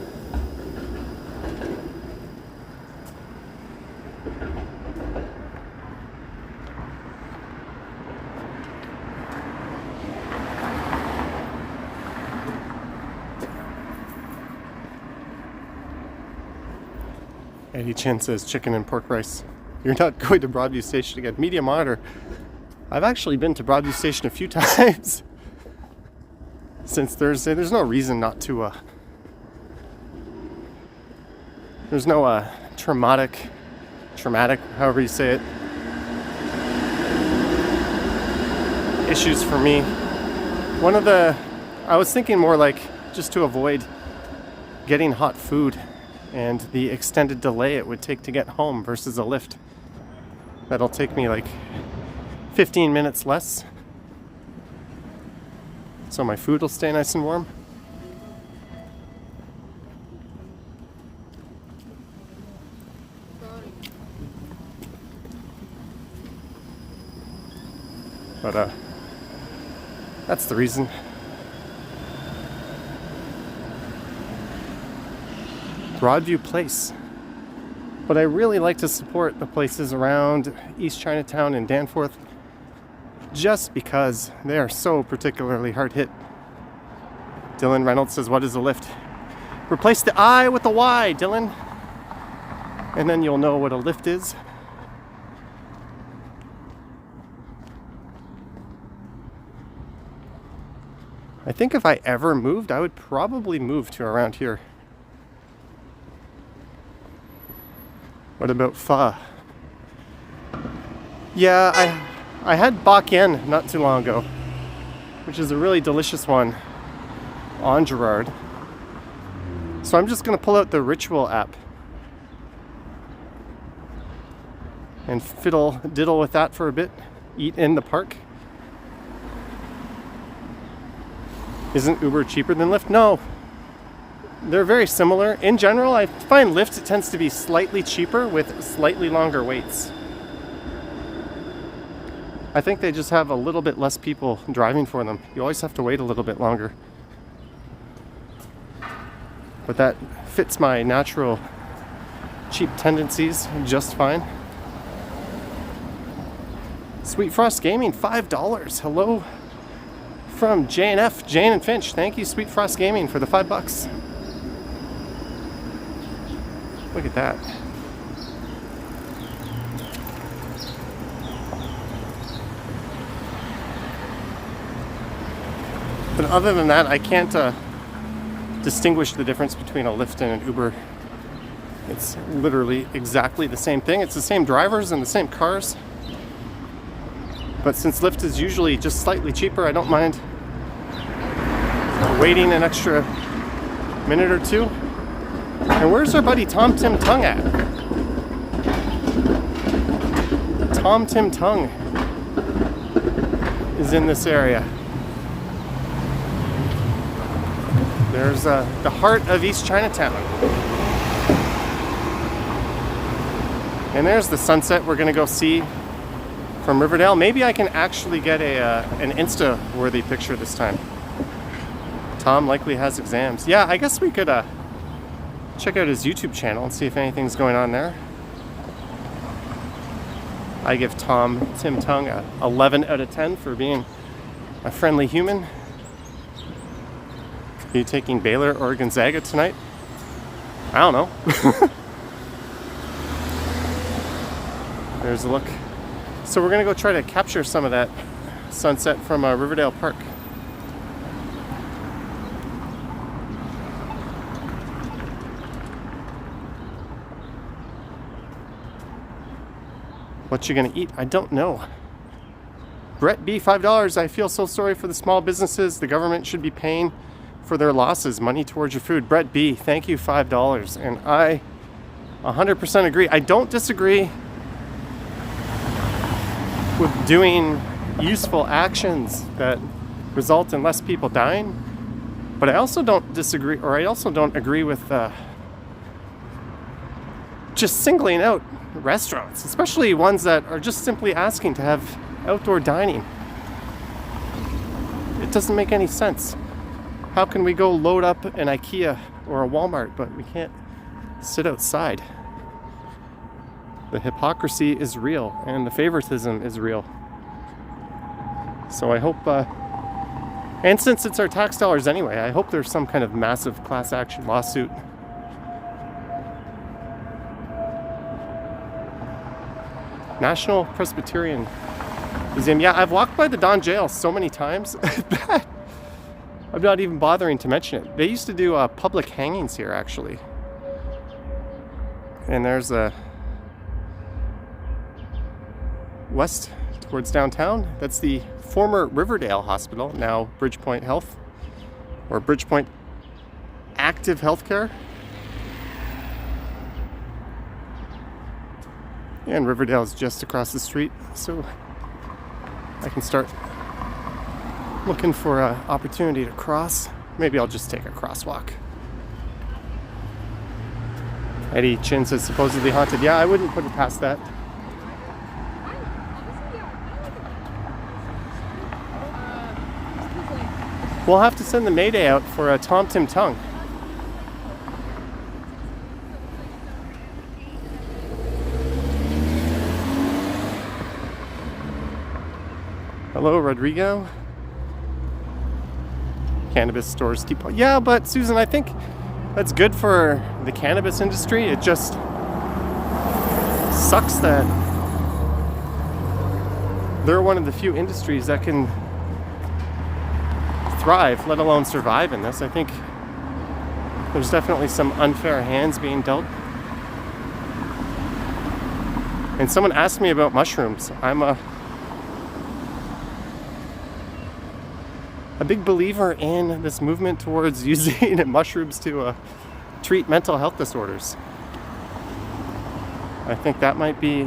Eddie Chin says chicken and pork rice. You're not going to Broadview Station again. Media Monitor. I've actually been to Broadview Station a few times since Thursday. There's no reason not to, there's no traumatic, however you say it, issues for me. I was thinking more like just to avoid getting hot food and the extended delay it would take to get home versus a Lyft. That'll take me like 15 minutes less, so my food will stay nice and warm. But that's the reason. Broadview Place. But I really like to support the places around East Chinatown and Danforth just because they are so particularly hard hit. Dylan Reynolds says, what is a Lyft? Replace the I with the Y, Dylan. and then you'll know what a lift is. I think if I ever moved, I would probably move to around here. What about pho? Yeah, I had bak yen not too long ago, which is a really delicious one on Gerrard. So I'm just gonna pull out the Ritual app and diddle with that for a bit. Eat in the park. Isn't Uber cheaper than Lyft? No. They're very similar. In general, I find Lyft tends to be slightly cheaper with slightly longer waits. I think they just have a little bit less people driving for them. You always have to wait a little bit longer. But that fits my natural cheap tendencies just fine. Sweet Frost Gaming, $5. Hello from JNF, Jane and Finch. Thank you, Sweet Frost Gaming, for the $5. Look at that. But other than that, I can't distinguish the difference between a Lyft and an Uber. It's literally exactly the same thing. It's the same drivers and the same cars. But since Lyft is usually just slightly cheaper, I don't mind waiting an extra minute or two. And where's our buddy Tom Tim Tung at? Tom Tim Tung is in this area. There's the heart of East Chinatown. And there's the sunset we're gonna go see from Riverdale. Maybe I can actually get an Insta-worthy picture this time. Tom likely has exams. Yeah, I guess we could check out his YouTube channel and see if anything's going on there. I give Tom Tim Tung a 11 out of 10 for being a friendly human. Are you taking Baylor or Gonzaga tonight? I don't know. There's a look. So we're gonna go try to capture some of that sunset from Riverdale Park. What you gonna eat? I don't know. Brett B, $5. I feel so sorry for the small businesses. The government should be paying for their losses. Money towards your food. Brett B, thank you, $5. And I 100% agree. I don't disagree with doing useful actions that result in less people dying, but I also don't disagree, or I also don't agree with just singling out restaurants, especially ones that are just simply asking to have outdoor dining. It doesn't make any sense. How can we go load up an IKEA or a Walmart, but we can't sit outside? The hypocrisy is real, and the favoritism is real. So I hope, and since it's our tax dollars anyway, I hope there's some kind of massive class action lawsuit. National Presbyterian Museum. Yeah, I've walked by the Don Jail so many times that I'm not even bothering to mention it. They used to do public hangings here, actually. And there's a west towards downtown. That's the former Riverdale Hospital, now Bridgepoint Health, or Bridgepoint Active Healthcare. And Riverdale is just across the street, so I can start looking for an opportunity to cross. Maybe I'll just take a crosswalk. Eddie Chin says supposedly haunted. Yeah, I wouldn't put it past that. We'll have to send the Mayday out for Tom Tim Tung. Hello, Rodrigo. Cannabis stores keep. Yeah, but Susan, I think that's good for the cannabis industry. It just sucks that they're one of the few industries that can thrive, let alone survive in this. I think there's definitely some unfair hands being dealt. And someone asked me about mushrooms. I'm a big believer in this movement towards using mushrooms to treat mental health disorders. I think that might be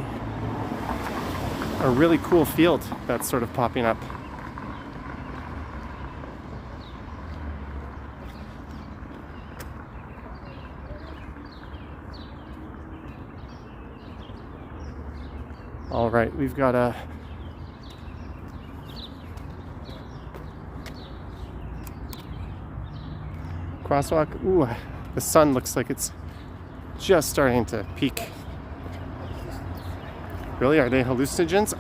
a really cool field that's sort of popping up. All right, we've got a crosswalk. Ooh, the sun looks like it's just starting to peak. Really? Are they hallucinogens?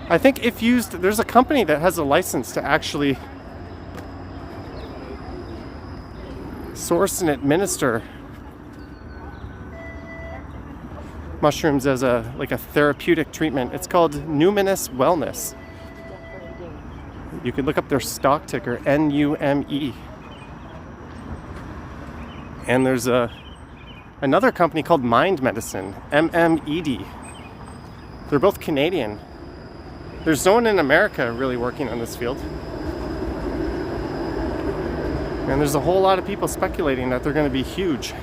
I think if used, there's a company that has a license to actually source and administer mushrooms as a therapeutic treatment. It's called Numinous Wellness. You could look up their stock ticker, NUME. And there's another company called Mind Medicine, MMED. They're both Canadian. There's no one in America really working on this field. And there's a whole lot of people speculating that they're going to be huge.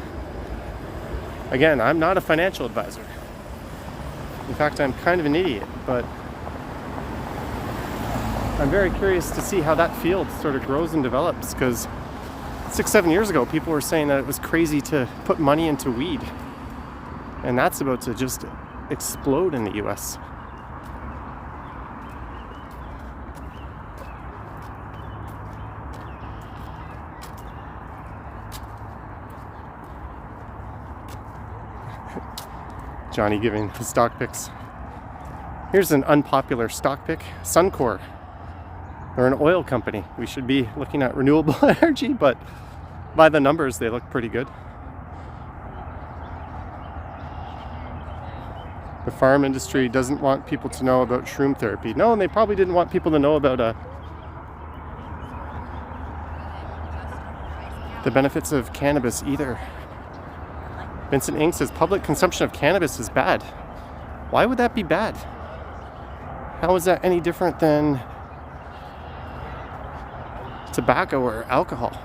Again, I'm not a financial advisor. In fact, I'm kind of an idiot, but I'm very curious to see how that field sort of grows and develops, because 6-7 years ago, people were saying that it was crazy to put money into weed. And that's about to just explode in the US. Johnny giving his stock picks. Here's an unpopular stock pick, Suncor. They're an oil company. We should be looking at renewable energy, but by the numbers, they look pretty good. The farm industry doesn't want people to know about shroom therapy. No, and they probably didn't want people to know about the benefits of cannabis either. Vincent Ing says public consumption of cannabis is bad. Why would that be bad? How is that any different than tobacco or alcohol?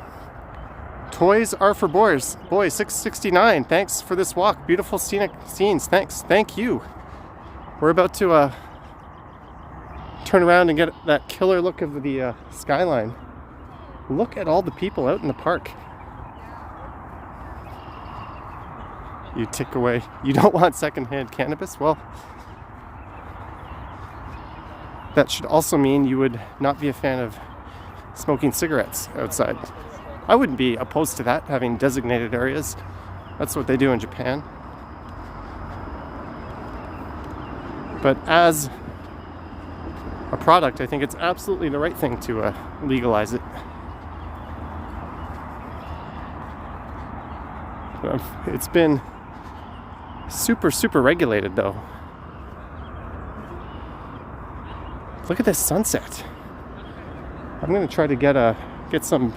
Toys are for boys. Boy, 669. Thanks for this walk. Beautiful scenic scenes. Thanks. Thank you. We're about to turn around and get that killer look of the skyline. Look at all the people out in the park. You tick away. You don't want secondhand cannabis? Well, that should also mean you would not be a fan of smoking cigarettes outside. I wouldn't be opposed to that, having designated areas. That's what they do in Japan. But as a product, I think it's absolutely the right thing to legalize it. It's been super regulated though. Look at this sunset. I'm gonna try to get some.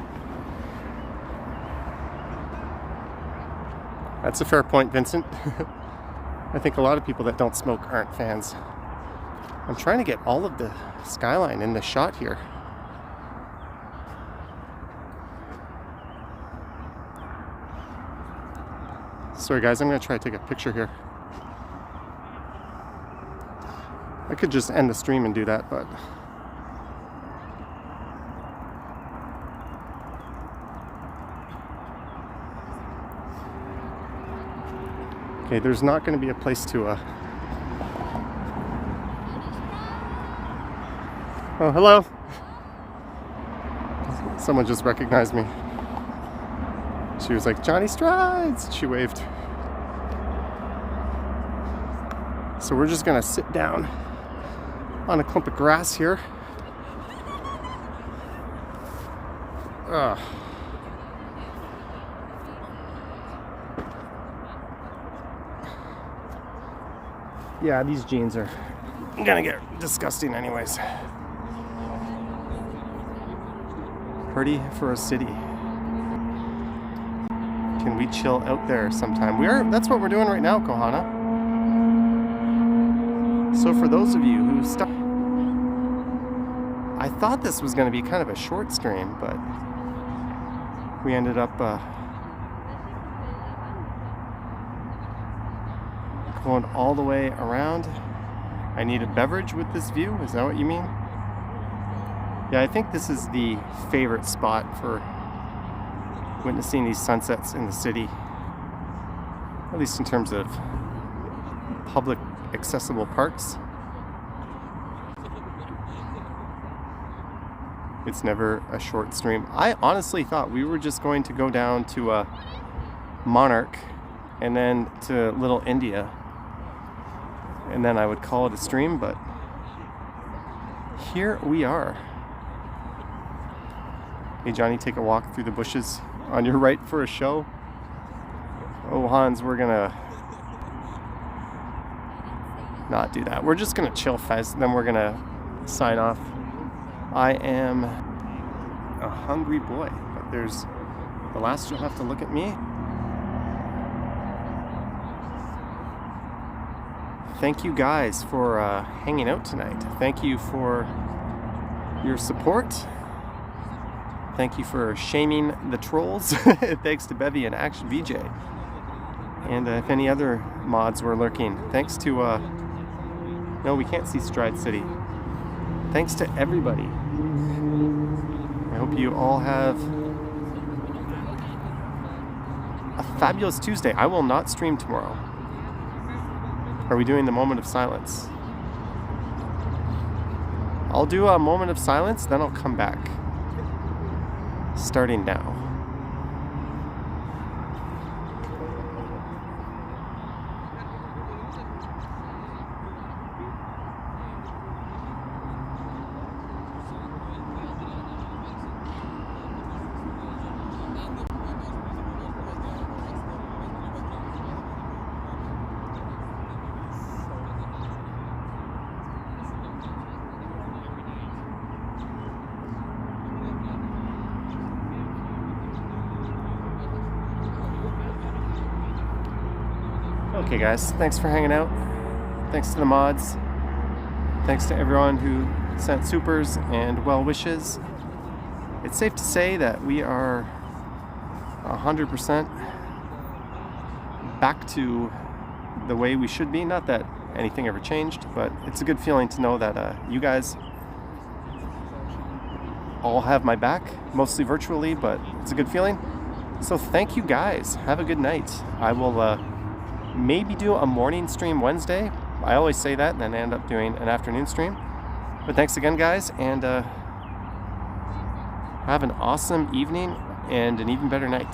That's a fair point, Vincent. I think a lot of people that don't smoke aren't fans. I'm trying to get all of the skyline in the shot here. Sorry guys, I'm gonna try to take a picture here. I could just end the stream and do that, but okay, there's not going to be a place to Oh, hello. Someone just recognized me. She was like, Johnny Strides! She waved. So we're just gonna sit down on a clump of grass here. Ugh. Yeah, these jeans are gonna get disgusting anyways. Pretty for a city. Can we chill out there sometime? That's what we're doing right now, Kohana. So for those of you who I thought this was going to be kind of a short stream, but we ended up going all the way around. I need a beverage with this view. Is that what you mean? Yeah, I think this is the favorite spot for witnessing these sunsets in the city, at least in terms of public accessible parks. It's never a short stream. I honestly thought we were just going to go down to Monarch and then to Little India, and then I would call it a stream, but here we are. Hey Johnny, take a walk through the bushes on your right for a show. Oh Hans, we're gonna not do that. We're just gonna chill fest, then we're gonna sign off. I am a hungry boy, but there's the last you'll have to look at me. Thank you guys for hanging out tonight. Thank you for your support. Thank you for shaming the trolls. Thanks to Bevy and Action VJ. And if any other mods were lurking, thanks to no, we can't see Stride City. Thanks to everybody. I hope you all have a fabulous Tuesday. I will not stream tomorrow. Are we doing the moment of silence? I'll do a moment of silence, then I'll come back. Starting now. Okay guys, thanks for hanging out. Thanks to the mods. Thanks to everyone who sent supers and well wishes. It's safe to say that we are 100% back to the way we should be. Not that anything ever changed, but it's a good feeling to know that you guys all have my back, mostly virtually, but it's a good feeling. So thank you guys. Have a good night. I will maybe do a morning stream Wednesday. I always say that and then I end up doing an afternoon stream. But thanks again guys, and have an awesome evening and an even better night.